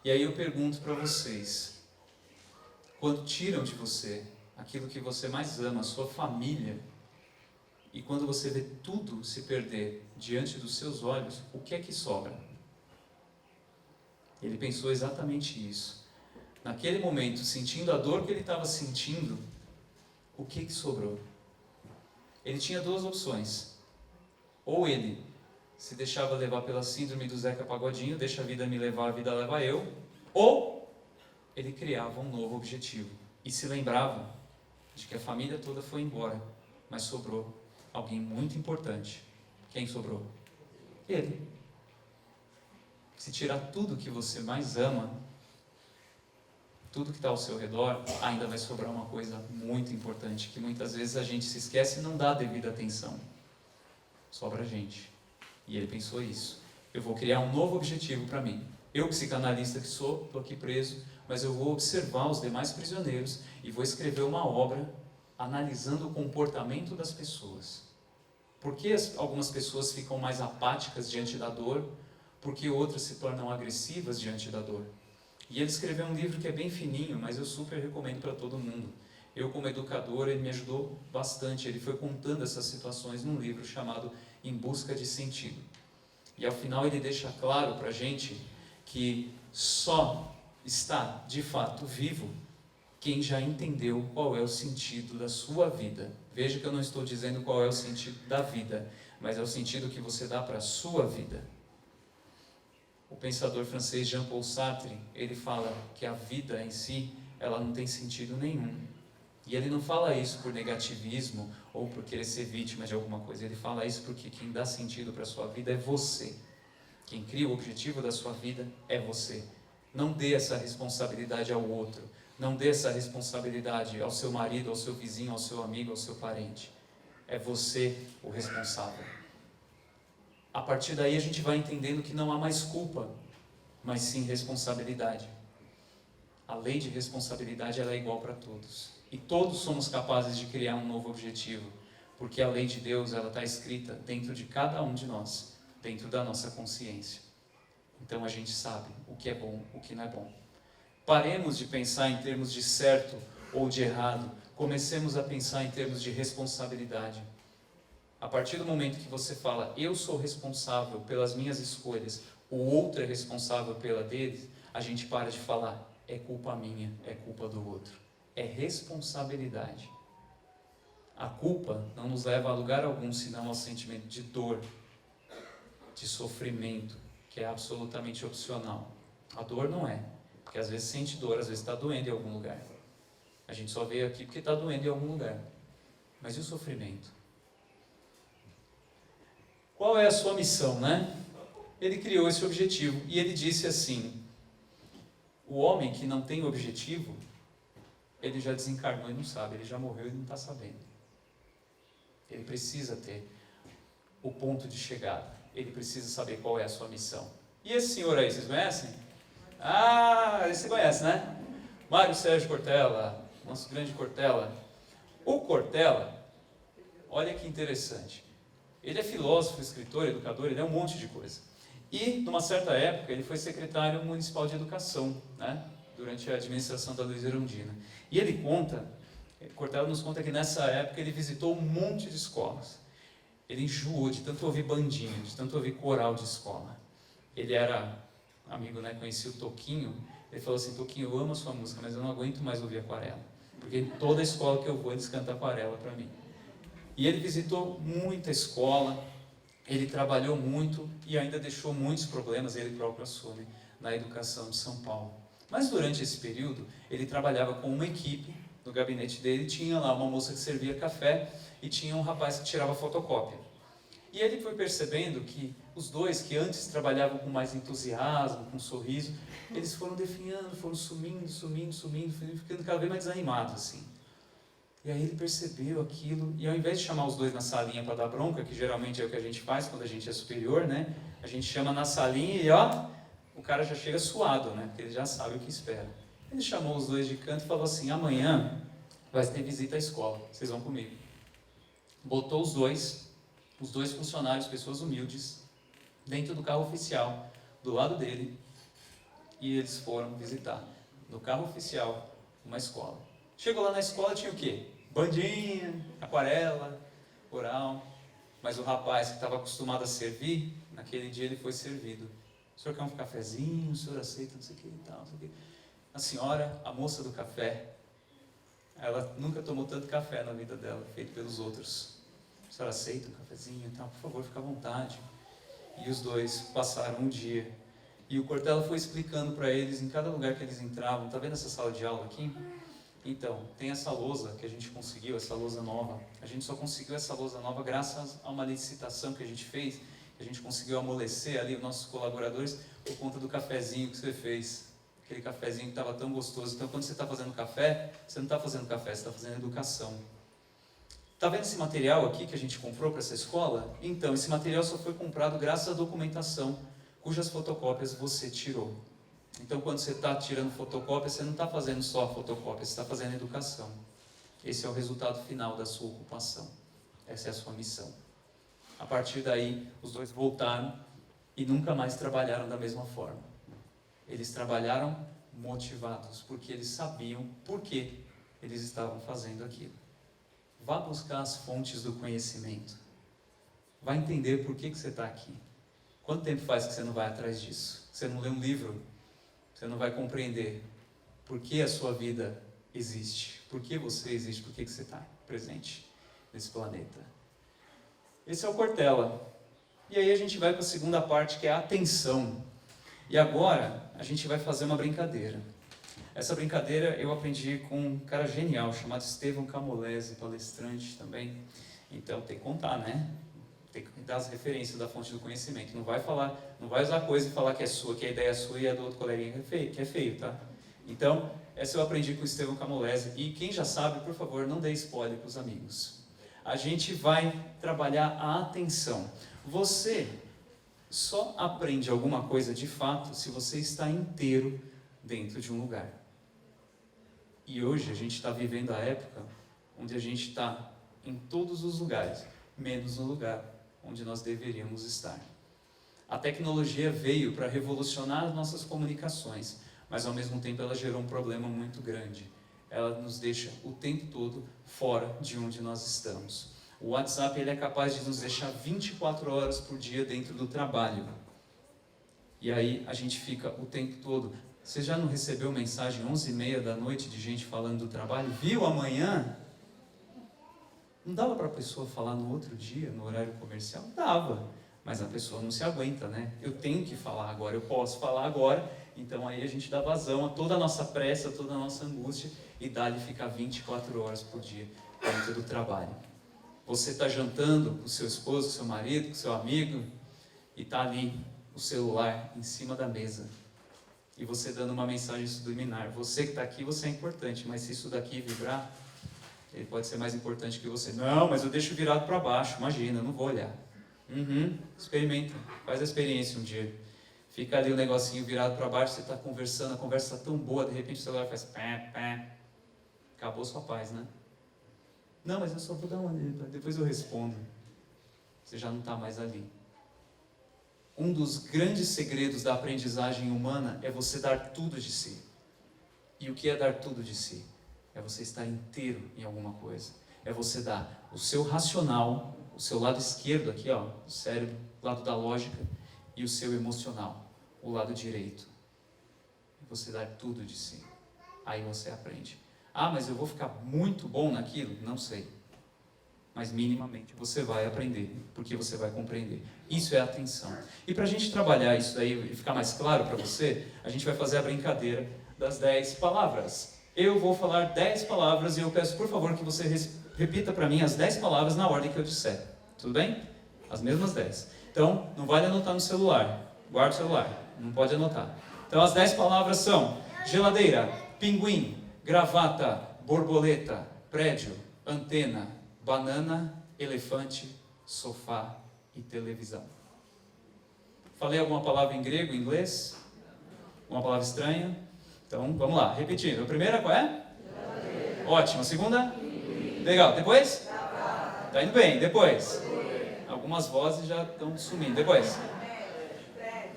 E aí eu pergunto para vocês, quando tiram de você aquilo que você mais ama, a sua família, e quando você vê tudo se perder diante dos seus olhos, o que é que sobra? Ele pensou exatamente isso. Naquele momento, sentindo a dor que ele estava sentindo, o que sobrou? Ele tinha 2 opções. Ou ele se deixava levar pela síndrome do Zeca Pagodinho, deixa a vida me levar, a vida leva eu, ou ele criava um novo objetivo e se lembrava de que a família toda foi embora, mas sobrou alguém muito importante. Quem sobrou? Ele. Se tirar tudo que você mais ama, tudo que está ao seu redor, ainda vai sobrar uma coisa muito importante, que muitas vezes a gente se esquece e não dá a devida atenção. Sobra a gente. E ele pensou isso. Eu vou criar um novo objetivo para mim. Eu, psicanalista que sou, estou aqui preso, mas eu vou observar os demais prisioneiros e vou escrever uma obra analisando o comportamento das pessoas. Por que algumas pessoas ficam mais apáticas diante da dor? Por que outras se tornam agressivas diante da dor? E ele escreveu um livro que é bem fininho, mas eu super recomendo para todo mundo. Eu, como educador, ele me ajudou bastante. Ele foi contando essas situações num livro chamado Em Busca de Sentido. E ao final ele deixa claro para a gente que só está, de fato, vivo quem já entendeu qual é o sentido da sua vida. Veja que eu não estou dizendo qual é o sentido da vida, mas é o sentido que você dá para a sua vida. O pensador francês Jean-Paul Sartre, ele fala que a vida em si, ela não tem sentido nenhum. E ele não fala isso por negativismo ou por querer ser vítima de alguma coisa. Ele fala isso porque quem dá sentido para a sua vida é você. Quem cria o objetivo da sua vida é você. Não dê essa responsabilidade ao outro. Não dê essa responsabilidade ao seu marido, ao seu vizinho, ao seu amigo, ao seu parente. É você o responsável. A partir daí a gente vai entendendo que não há mais culpa, mas sim responsabilidade. A lei de responsabilidade ela é igual para todos. E todos somos capazes de criar um novo objetivo, porque a lei de Deus ela está escrita dentro de cada um de nós, dentro da nossa consciência. Então a gente sabe o que é bom, o que não é bom. Paremos de pensar em termos de certo ou de errado, comecemos a pensar em termos de responsabilidade. A partir do momento que você fala, eu sou responsável pelas minhas escolhas, o outro é responsável pela dele, a gente para de falar, é culpa minha, é culpa do outro. É responsabilidade. A culpa não nos leva a lugar algum, senão ao sentimento de dor, de sofrimento, que é absolutamente opcional. A dor não é, porque às vezes sente dor, às vezes está doendo em algum lugar. A gente só veio aqui porque está doendo em algum lugar. Mas e o sofrimento? Qual é a sua missão, né? Ele criou esse objetivo e ele disse assim: o homem que não tem objetivo, ele já desencarnou e não sabe, ele já morreu e não está sabendo. Ele precisa ter o ponto de chegada, ele precisa saber qual é a sua missão. E esse senhor aí, vocês conhecem? Ah, você conhece, né? Mário Sérgio Cortella, nosso grande Cortella. O Cortella, olha que interessante, ele é filósofo, escritor, educador, ele é um monte de coisa. E, numa certa época, ele foi secretário municipal de educação, né? Durante a administração da Luiza Erundina. E ele conta, Cortella nos conta que nessa época ele visitou um monte de escolas. Ele enjoou de tanto ouvir bandinha, de tanto ouvir coral de escola. Ele era amigo, né? Conhecia o Toquinho. Ele falou assim: Toquinho, eu amo a sua música, mas eu não aguento mais ouvir Aquarela. Porque em toda escola que eu vou, eles cantam Aquarela para mim. E ele visitou muita escola, ele trabalhou muito e ainda deixou muitos problemas, ele próprio assume, na educação de São Paulo. Mas durante esse período, ele trabalhava com uma equipe, no gabinete dele tinha lá uma moça que servia café e tinha um rapaz que tirava fotocópia. E ele foi percebendo que os dois, que antes trabalhavam com mais entusiasmo, com sorriso, eles foram definhando, foram sumindo, ficando cada vez mais desanimados, assim. E aí ele percebeu aquilo, e ao invés de chamar os dois na salinha para dar bronca, que geralmente é o que a gente faz quando a gente é superior, né? A gente chama na salinha e ó, o cara já chega suado, né? Porque ele já sabe o que espera. Ele chamou os dois de canto e falou assim: amanhã vai ter visita à escola, vocês vão comigo. Botou os dois funcionários, pessoas humildes, dentro do carro oficial, do lado dele, e eles foram visitar, no carro oficial, uma escola. Chegou lá na escola, tinha o quê? Bandinha, aquarela, coral. Mas o rapaz que estava acostumado a servir, naquele dia ele foi servido. O senhor quer um cafezinho? O senhor aceita? Não sei o que e tal, não sei o que. A senhora, a moça do café, ela nunca tomou tanto café na vida dela, feito pelos outros. A senhora aceita um cafezinho e tal? Por favor, fica à vontade. E os dois passaram um dia. E o Cortella foi explicando para eles, em cada lugar que eles entravam, tá vendo essa sala de aula aqui? Então, tem essa lousa que a gente conseguiu, essa lousa nova. A gente só conseguiu essa lousa nova graças a uma licitação que a gente fez. A gente conseguiu amolecer ali os nossos colaboradores por conta do cafezinho que você fez. Aquele cafezinho que estava tão gostoso. Então, quando você está fazendo café, você não está fazendo café, você está fazendo educação. Está vendo esse material aqui que a gente comprou para essa escola? Então, esse material só foi comprado graças à documentação, cujas fotocópias você tirou. Então, quando você está tirando fotocópia, você não está fazendo só fotocópia, você está fazendo educação. Esse é o resultado final da sua ocupação. Essa é a sua missão. A partir daí, os dois voltaram e nunca mais trabalharam da mesma forma. Eles trabalharam motivados, porque eles sabiam por que eles estavam fazendo aquilo. Vá buscar as fontes do conhecimento. Vá entender por que você está aqui. Quanto tempo faz que você não vai atrás disso? Você não lê um livro? Você não vai compreender por que a sua vida existe, por que você existe, por que você está presente nesse planeta. Esse é o Cortella. E aí a gente vai para a segunda parte, que é a atenção. E agora a gente vai fazer uma brincadeira. Essa brincadeira eu aprendi com um cara genial, chamado Estevão Camolese, palestrante também. Então tem que contar, né? Tem que dar as referências da fonte do conhecimento. Não vai usar coisa e falar que é sua, que a ideia é sua e a do outro coleguinha que é feio, tá? Então, essa eu aprendi com o Estevão Camolese. E quem já sabe, por favor, não dê spoiler para os amigos. A gente vai trabalhar a atenção. Você só aprende alguma coisa de fato se você está inteiro dentro de um lugar. E hoje a gente está vivendo a época onde a gente está em todos os lugares, menos no lugar onde nós deveríamos estar. A tecnologia veio para revolucionar as nossas comunicações, mas ao mesmo tempo ela gerou um problema muito grande. Ela nos deixa o tempo todo fora de onde nós estamos. O WhatsApp ele é capaz de nos deixar 24 horas por dia dentro do trabalho. E aí a gente fica o tempo todo. Você já não recebeu mensagem 11h30 da noite de gente falando do trabalho? Viu amanhã? Não dava para a pessoa falar no outro dia, no horário comercial? Dava. Mas a pessoa não se aguenta, né? Eu tenho que falar agora, eu posso falar agora. Então aí a gente dá vazão a toda a nossa pressa, toda a nossa angústia e dá-lhe ficar 24 horas por dia dentro do trabalho. Você está jantando com o seu esposo, com o seu marido, com o seu amigo e está ali o celular em cima da mesa e você dando uma mensagem subliminar. Você que está aqui, você é importante, mas se isso daqui vibrar, ele pode ser mais importante que você. Não, mas eu deixo virado para baixo, imagina, eu não vou olhar. Experimenta, faz a experiência um dia. Fica ali o negocinho virado para baixo, você está conversando, a conversa está tão boa, de repente o celular faz pé, pé. Acabou sua paz, né? Não, mas eu só vou dar uma olhada, depois eu respondo. Você já não está mais ali. Um dos grandes segredos da aprendizagem humana é você dar tudo de si. E o que é dar tudo de si? É você estar inteiro em alguma coisa. É você dar o seu racional, o seu lado esquerdo aqui, ó, o cérebro, o lado da lógica, e o seu emocional, o lado direito. É você dar tudo de si. Aí você aprende. Ah, mas eu vou ficar muito bom naquilo? Não sei. Mas minimamente você vai aprender, porque você vai compreender. Isso é atenção. E para a gente trabalhar isso aí e ficar mais claro para você, a gente vai fazer a brincadeira das 10 palavras. Eu vou falar 10 palavras e eu peço, por favor, que você repita para mim as 10 palavras na ordem que eu disser. Tudo bem? As mesmas 10. Então, não vale anotar no celular. Guarda o celular. Não pode anotar. Então, as 10 palavras são geladeira, pinguim, gravata, borboleta, prédio, antena, banana, elefante, sofá e televisão. Falei alguma palavra em grego, em inglês? Uma palavra estranha? Então, vamos lá, repetindo. A primeira qual é? Ótimo. A segunda? Legal. Depois? Tá indo bem. Depois? Algumas vozes já estão sumindo. Depois?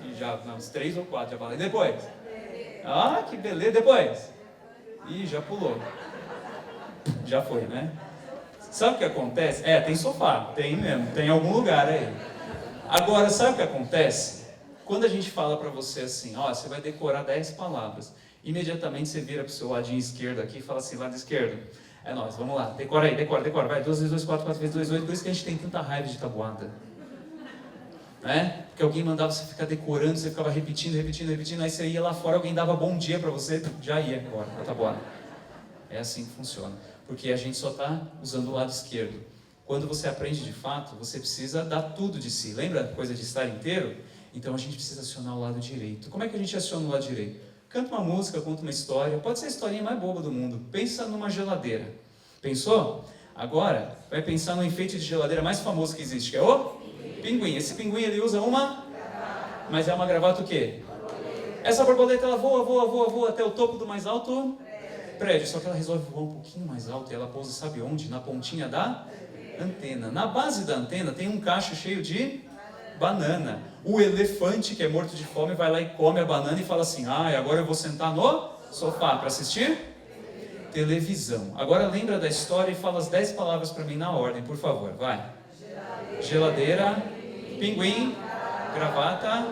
E já, uns 3 ou 4 já falei. Depois? Ah, que beleza. Depois? Ih, já pulou. Já foi, né? Sabe o que acontece? Tem sofá. Tem mesmo. Tem em algum lugar aí. Agora, sabe o que acontece? Quando a gente fala pra você assim, ó, você vai decorar 10 palavras. Imediatamente você vira pro seu ladinho esquerdo aqui e fala assim, lado esquerdo. É nóis, vamos lá. Decora aí, decora. Vai, 2 vezes 2, 4, 4 vezes 2, 8. Por isso que a gente tem tanta raiva de tabuada. Né? Porque alguém mandava você ficar decorando, você ficava repetindo. Aí você ia lá fora, alguém dava bom dia pra você, já ia embora a tabuada. É assim que funciona. Porque a gente só está usando o lado esquerdo. Quando você aprende de fato, você precisa dar tudo de si. Lembra a coisa de estar inteiro? Então a gente precisa acionar o lado direito. Como é que a gente aciona o lado direito? Canta uma música, conta uma história. Pode ser a historinha mais boba do mundo. Pensa numa geladeira. Pensou? Agora, vai pensar no enfeite de geladeira mais famoso que existe, que é o pinguim. Esse pinguim, ele usa uma... Mas é uma gravata o quê? Essa borboleta, ela voa até o topo do mais alto prédio. Só que ela resolve voar um pouquinho mais alto e ela pousa, sabe onde? Na pontinha da antena. Na base da antena tem um cacho cheio de banana. O elefante, que é morto de fome, vai lá e come a banana e fala assim, agora eu vou sentar no sofá para assistir televisão. Agora lembra da história e fala as 10 palavras para mim na ordem, por favor, vai. Geladeira, pinguim, gravata,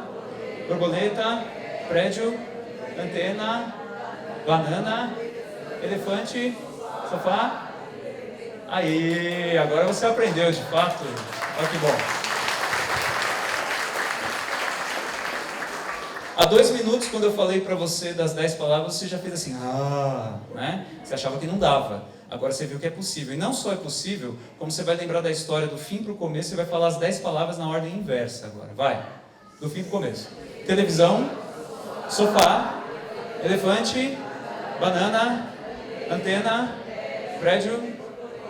borboleta, prédio, antena, banana, elefante, sofá. Aí, agora você aprendeu de fato. Olha que bom. Há 2 minutos, quando eu falei para você das 10 palavras, você já fez assim, né? Você achava que não dava. Agora você viu que é possível. E não só é possível, como você vai lembrar da história do fim para o começo, você vai falar as 10 palavras na ordem inversa agora. Vai. Do fim para o começo. Televisão, sofá, elefante, banana, antena, prédio,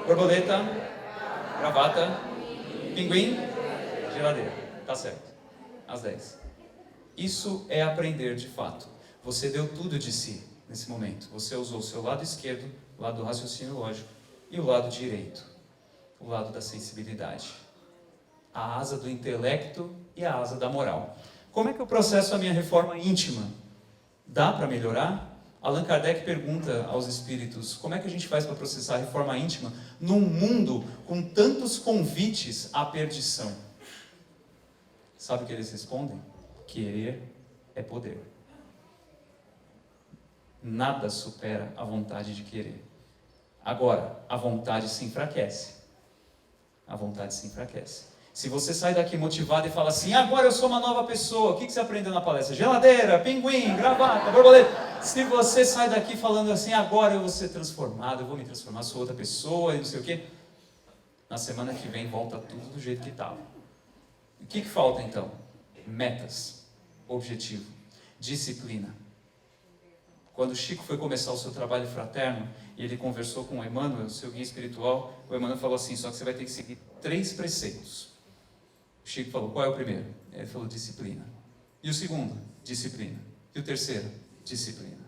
borboleta, gravata, pinguim, geladeira. Tá certo. As 10. Isso é aprender de fato. Você deu tudo de si nesse momento. Você usou o seu lado esquerdo, o lado do raciocínio lógico, e o lado direito, o lado da sensibilidade. A asa do intelecto e a asa da moral. Como é que eu processo a minha reforma íntima? Dá para melhorar? Allan Kardec pergunta aos espíritos, como é que a gente faz para processar a reforma íntima num mundo com tantos convites à perdição? Sabe o que eles respondem? Querer é poder. Nada supera a vontade de querer. Agora, a vontade se enfraquece. A vontade se enfraquece. Se você sai daqui motivado e fala assim, agora eu sou uma nova pessoa, o que você aprendeu na palestra? Geladeira, pinguim, gravata, borboleta. Se você sai daqui falando assim, agora eu vou ser transformado, eu vou me transformar, sou outra pessoa e não sei o quê, na semana que vem volta tudo do jeito que estava. O que falta então? Metas, objetivo, disciplina. Quando o Chico foi começar o seu trabalho fraterno, e ele conversou com o Emmanuel, seu guia espiritual, o Emmanuel falou assim, só que você vai ter que seguir 3 preceitos. O Chico falou, qual é o primeiro? Ele falou, disciplina. E o segundo? Disciplina. E o terceiro? Disciplina.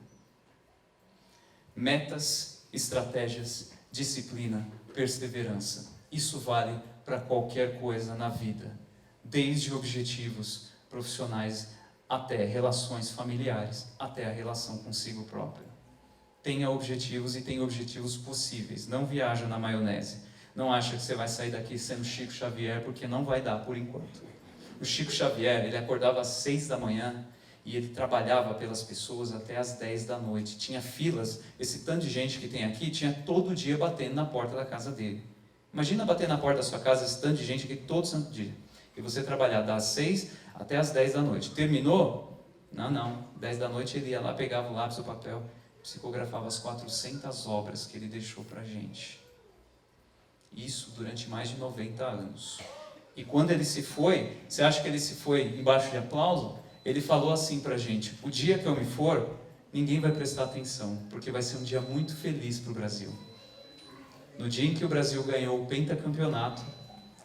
Metas, estratégias, disciplina, perseverança. Isso vale para qualquer coisa na vida. Desde objetivos profissionais até relações familiares, até a relação consigo próprio. Tenha objetivos e tenha objetivos possíveis. Não viaja na maionese. Não acha que você vai sair daqui sendo Chico Xavier, porque não vai dar por enquanto. O Chico Xavier, ele acordava às 6 da manhã e ele trabalhava pelas pessoas até às 10 da noite. Tinha filas, esse tanto de gente que tem aqui, tinha todo dia batendo na porta da casa dele. Imagina bater na porta da sua casa, esse tanto de gente aqui todo santo dia. E você trabalhar das 6 até às 10 da noite. Terminou? Não. 10 da noite ele ia lá, pegava o lápis e o papel, psicografava as 400 obras que ele deixou pra gente. Isso durante mais de 90 anos. E quando ele se foi, você acha que ele se foi embaixo de aplauso? Ele falou assim pra gente, o dia que eu me for, ninguém vai prestar atenção, porque vai ser um dia muito feliz pro Brasil. No dia em que o Brasil ganhou o pentacampeonato,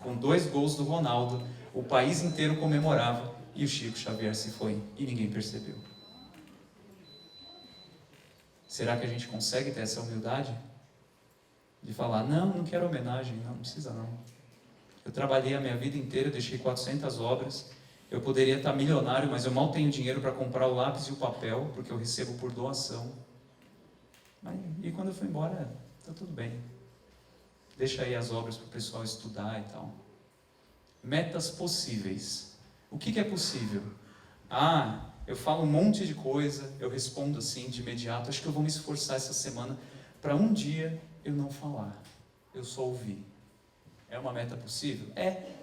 com 2 gols do Ronaldo, o país inteiro comemorava e o Chico Xavier se foi e ninguém percebeu. Será que a gente consegue ter essa humildade? De falar, não quero homenagem, não precisa não. Eu trabalhei a minha vida inteira, eu deixei 400 obras, eu poderia estar milionário, mas eu mal tenho dinheiro para comprar o lápis e o papel, porque eu recebo por doação. E quando eu for embora, está tudo bem. Deixa aí as obras para o pessoal estudar e tal. Metas possíveis. O que é possível? Eu falo um monte de coisa, eu respondo assim de imediato, acho que eu vou me esforçar essa semana para um dia eu não falar, eu só ouvir. É uma meta possível?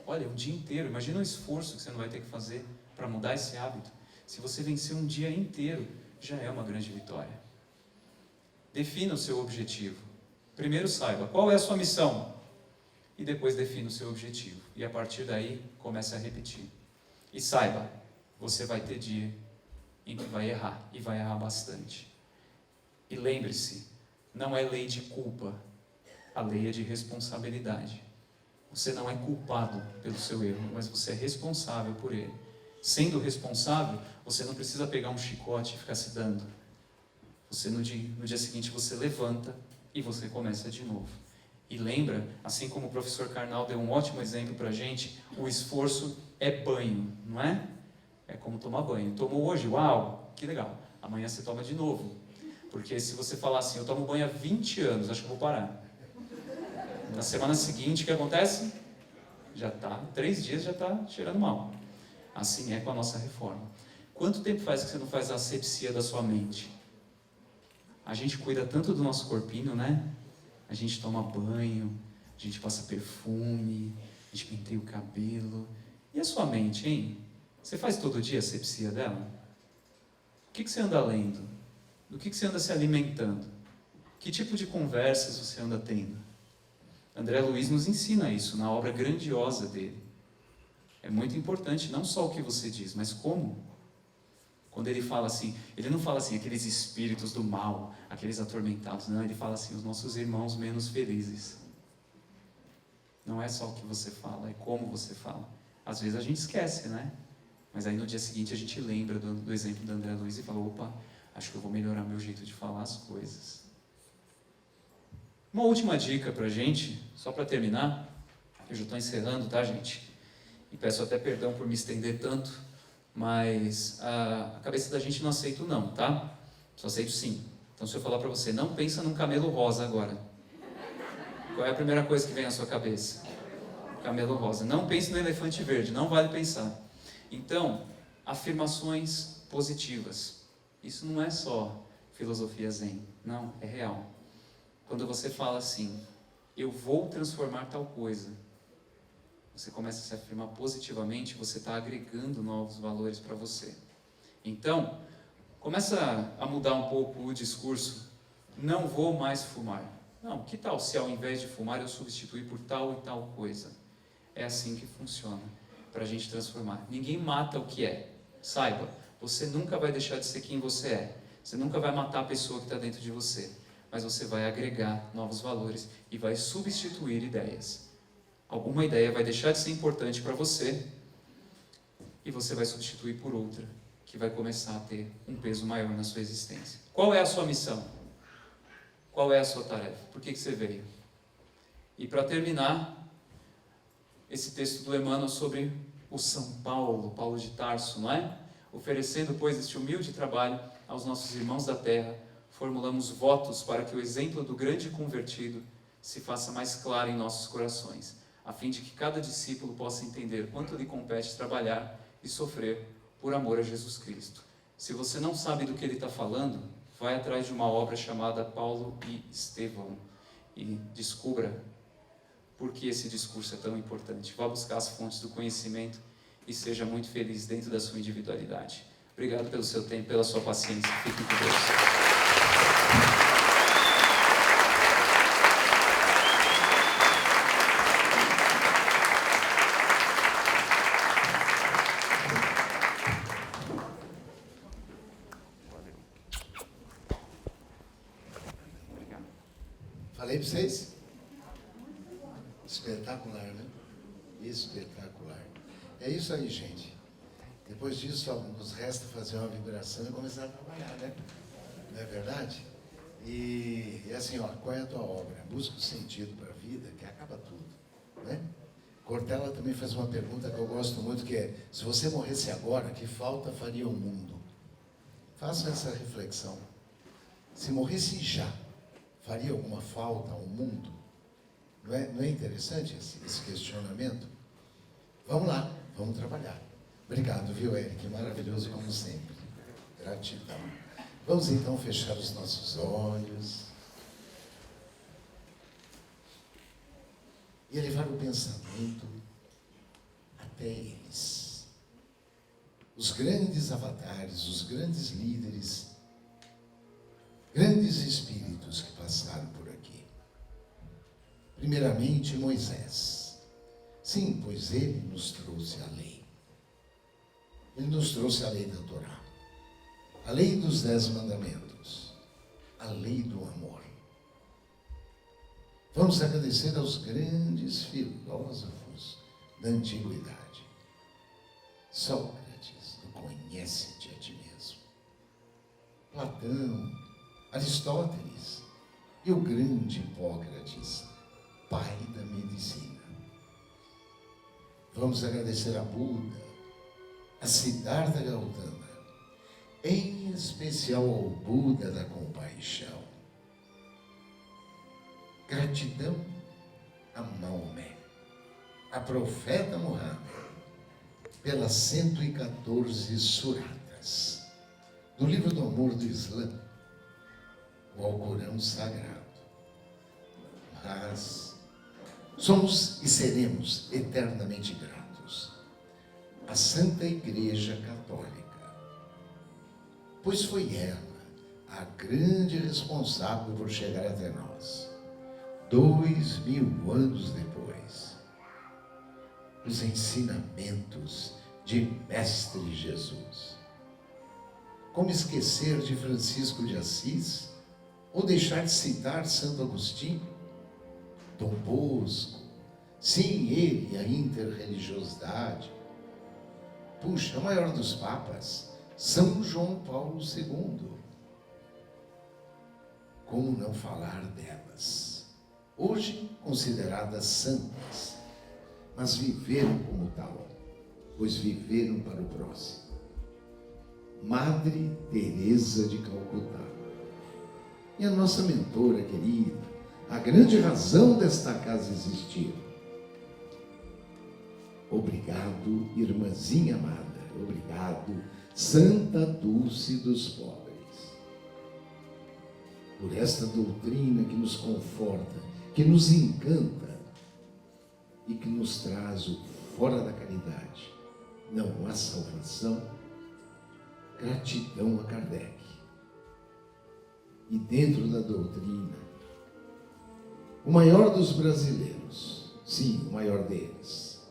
Olha, um dia inteiro, imagina o esforço que você não vai ter que fazer para mudar esse hábito. Se você vencer um dia inteiro, já é uma grande vitória. Defina o seu objetivo. Primeiro saiba qual é a sua missão e depois defina o seu objetivo. E a partir daí, comece a repetir. E saiba, você vai ter dia em que vai errar, e vai errar bastante. E lembre-se, não é lei de culpa, a lei é de responsabilidade. Você não é culpado pelo seu erro, mas você é responsável por ele. Sendo responsável, você não precisa pegar um chicote e ficar se dando. Você no dia seguinte você levanta e você começa de novo. E lembra, assim como o professor Karnal deu um ótimo exemplo para a gente, o esforço é banho, não é? É como tomar banho. Tomou hoje, uau, que legal. Amanhã você toma de novo. Porque se você falar assim, eu tomo banho há 20 anos, acho que eu vou parar. Na semana seguinte, o que acontece? 3 dias já está cheirando mal. Assim é com a nossa reforma. Quanto tempo faz que você não faz a asepsia da sua mente? A gente cuida tanto do nosso corpinho, né? A gente toma banho, a gente passa perfume, a gente penteia o cabelo. E a sua mente, hein? Você faz todo dia a asepsia dela? O que você anda lendo? Do que você anda se alimentando? Que tipo de conversas você anda tendo? André Luiz nos ensina isso na obra grandiosa dele. É muito importante não só o que você diz, mas como. Quando ele fala assim, ele não fala assim, aqueles espíritos do mal, aqueles atormentados, não, ele fala assim, os nossos irmãos menos felizes. Não é só o que você fala, é como você fala. Às vezes a gente esquece, né? Mas aí no dia seguinte a gente lembra do exemplo da André Luiz e fala, opa, acho que eu vou melhorar meu jeito de falar as coisas. Uma última dica pra gente, só para terminar, eu já estou encerrando, tá, gente? E peço até perdão por me estender tanto, mas a cabeça da gente não aceita o não, tá? Só aceito sim. Então se eu falar para você, não pensa num camelo rosa agora. Qual é a primeira coisa que vem à sua cabeça? Camelo rosa. Não pense no elefante verde, não vale pensar. Então, afirmações positivas. Isso não é só filosofia zen, não, é real. Quando você fala assim, eu vou transformar tal coisa, você começa a se afirmar positivamente, você está agregando novos valores para você. Então, começa a mudar um pouco o discurso. Não vou mais fumar. Não, que tal se ao invés de fumar eu substituir por tal e tal coisa? É assim que funciona, para a gente transformar. Ninguém mata o que é. Saiba, você nunca vai deixar de ser quem você é. Você nunca vai matar a pessoa que está dentro de você. Mas você vai agregar novos valores e vai substituir ideias. Alguma ideia vai deixar de ser importante para você e você vai substituir por outra, que vai começar a ter um peso maior na sua existência. Qual é a sua missão? Qual é a sua tarefa? Por que você veio? E para terminar, esse texto do Emmanuel sobre o São Paulo, Paulo de Tarso, não é? Oferecendo, pois, este humilde trabalho aos nossos irmãos da terra, formulamos votos para que o exemplo do grande convertido se faça mais claro em nossos corações, a fim de que cada discípulo possa entender quanto lhe compete trabalhar e sofrer por amor a Jesus Cristo. Se você não sabe do que ele está falando, vai atrás de uma obra chamada Paulo e Estevão e descubra por que esse discurso é tão importante. Vá buscar as fontes do conhecimento e seja muito feliz dentro da sua individualidade. Obrigado pelo seu tempo, pela sua paciência. Fiquem com Deus. Falei para vocês? Espetacular, né? Espetacular. É isso aí, gente. Depois disso, só nos resta fazer uma vibração e começar a trabalhar, né? Não é verdade? E assim, ó, qual é a tua obra? Busca o sentido para a vida, que acaba tudo, né? Cortella também faz uma pergunta que eu gosto muito, que é: se você morresse agora, que falta faria o mundo? Faça essa reflexão. Se morresse já, faria alguma falta ao mundo? Não é interessante esse questionamento? Vamos lá, vamos trabalhar. Obrigado, viu, Eric? Maravilhoso como sempre. Gratidão. Vamos então fechar os nossos olhos e elevar o pensamento até eles. Os grandes avatares, os grandes líderes, grandes espíritos que passaram por aqui. Primeiramente, Moisés. Sim, pois ele nos trouxe a lei. Ele nos trouxe a lei da Torá, a lei dos 10 mandamentos, a lei do amor. Vamos agradecer aos grandes filósofos da antiguidade. Sócrates, conhece-te a ti mesmo. Platão, Aristóteles e o grande Hipócrates, pai da medicina. Vamos agradecer a Buda, a Siddhartha Gautama, em especial ao Buda da compaixão. Gratidão a Maomé, a profeta Muhammad, pelas 114 suratas do livro do amor do Islã, o Alcorão Sagrado. Mas somos e seremos eternamente gratos à Santa Igreja Católica, pois foi ela a grande responsável por chegar até nós, 2000 anos depois. Os ensinamentos de Mestre Jesus. Como esquecer de Francisco de Assis? Ou deixar de citar Santo Agostinho? Dom Bosco? Sim, ele, a interreligiosidade. Puxa, o maior dos papas, São João Paulo II. Como não falar delas? Hoje consideradas santas, mas viveram como tal, pois viveram para o próximo. Madre Teresa de Calcutá. E a nossa mentora querida, a grande razão desta casa existir. Obrigado, irmãzinha amada. Obrigado, Santa Dulce dos Pobres, por esta doutrina que nos conforta, que nos encanta e que nos traz o fora da caridade. Não há salvação. Gratidão a Kardec. E dentro da doutrina, o maior dos brasileiros, sim, o maior deles,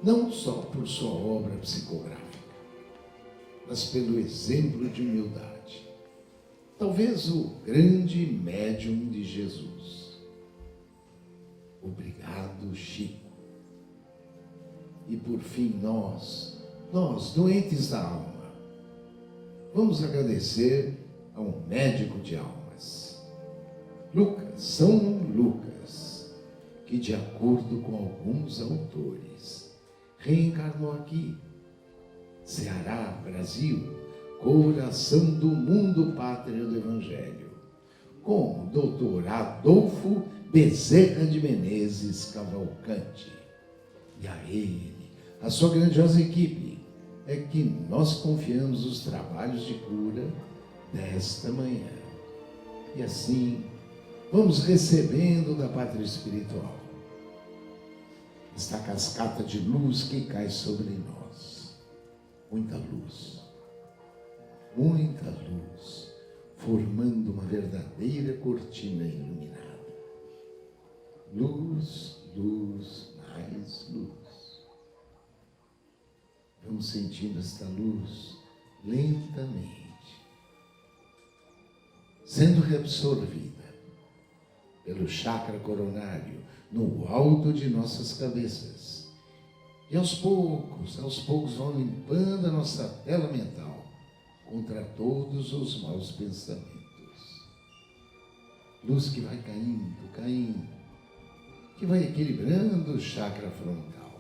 não só por sua obra psicográfica, mas pelo exemplo de humildade. Talvez o grande médium de Jesus. Obrigado, Chico. E por fim, nós, doentes da alma, vamos agradecer a um médico de almas, São Lucas, que, de acordo com alguns autores, reencarnou aqui, Ceará, Brasil, coração do mundo, pátria do Evangelho, com o doutor Adolfo Bezerra de Menezes Cavalcante. E a ele, a sua grandiosa equipe, é que nós confiamos os trabalhos de cura desta manhã. E assim, vamos recebendo da pátria espiritual esta cascata de luz que cai sobre nós. Muita luz, formando uma verdadeira cortina iluminada. Luz, luz, mais luz. Vamos sentindo esta luz lentamente sendo reabsorvida pelo chakra coronário no alto de nossas cabeças. E aos poucos vão limpando a nossa tela mental contra todos os maus pensamentos. Luz que vai caindo, que vai equilibrando o chakra frontal,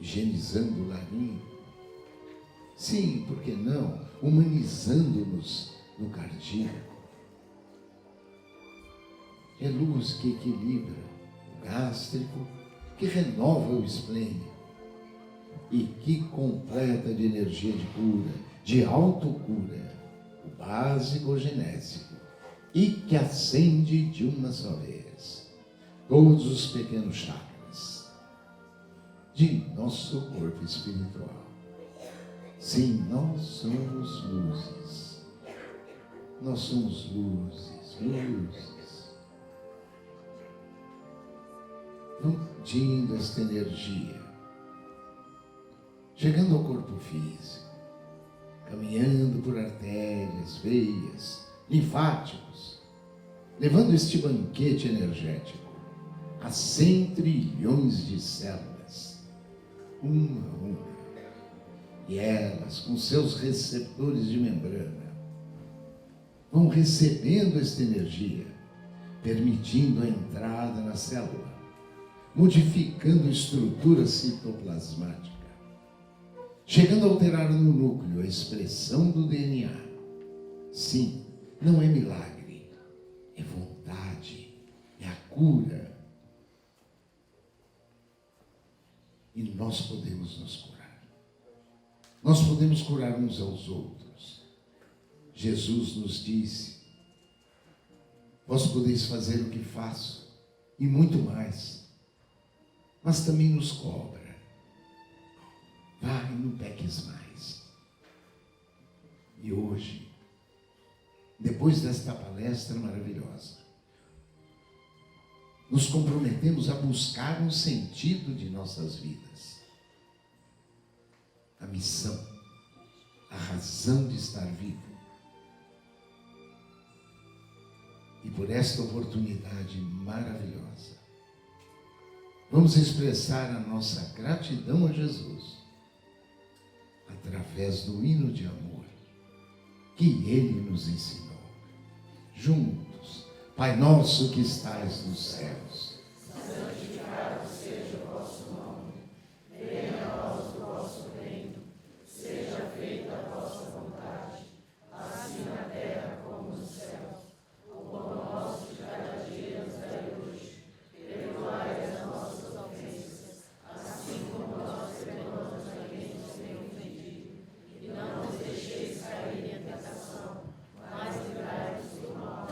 higienizando o laringe. Sim, por que não? Humanizando-nos no cardíaco. É luz que equilibra o gástrico, que renova o esplênico e que completa de energia de cura, de autocura, o básico o genésico, e que acende de uma só vez todos os pequenos chakras de nosso corpo espiritual. Sim, nós somos luzes. Nós somos luzes, luzes. Fundindo esta energia, chegando ao corpo físico, caminhando por artérias, veias, linfáticos, levando este banquete energético a 100 trilhões de células, uma a uma, e elas, com seus receptores de membrana, vão recebendo esta energia, permitindo a entrada na célula, modificando a estrutura citoplasmática, chegando a alterar no núcleo a expressão do DNA. Sim, não é milagre, é vontade, é a cura. E nós podemos nos curar. Nós podemos curar uns aos outros. Jesus nos disse: vós podeis fazer o que faço, e muito mais. Mas também nos cobra: vai, não peques mais. E hoje, depois desta palestra maravilhosa, nos comprometemos a buscar um sentido de nossas vidas. A missão, a razão de estar vivo. E por esta oportunidade maravilhosa, vamos expressar a nossa gratidão a Jesus através do hino de amor que Ele nos ensinou. Juntos, Pai nosso que estais nos céus, santificado seja o vosso nome, venha a nós o vosso reino, seja feita a vossa vontade, assim na terra como nos céus. O pão nosso de cada dia nos dai hoje, perdoai as nossas ofensas, assim como nós perdoamos a quem nos tem ofendido, e não nos deixeis cair em tentação, mas livrai-nos do mal.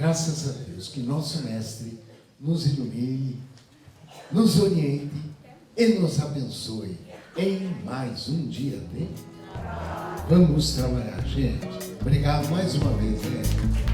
Graças a Deus, que nosso Mestre nos ilumine, nos oriente e nos abençoe em mais um dia de... Vamos trabalhar, gente. Obrigado mais uma vez, né?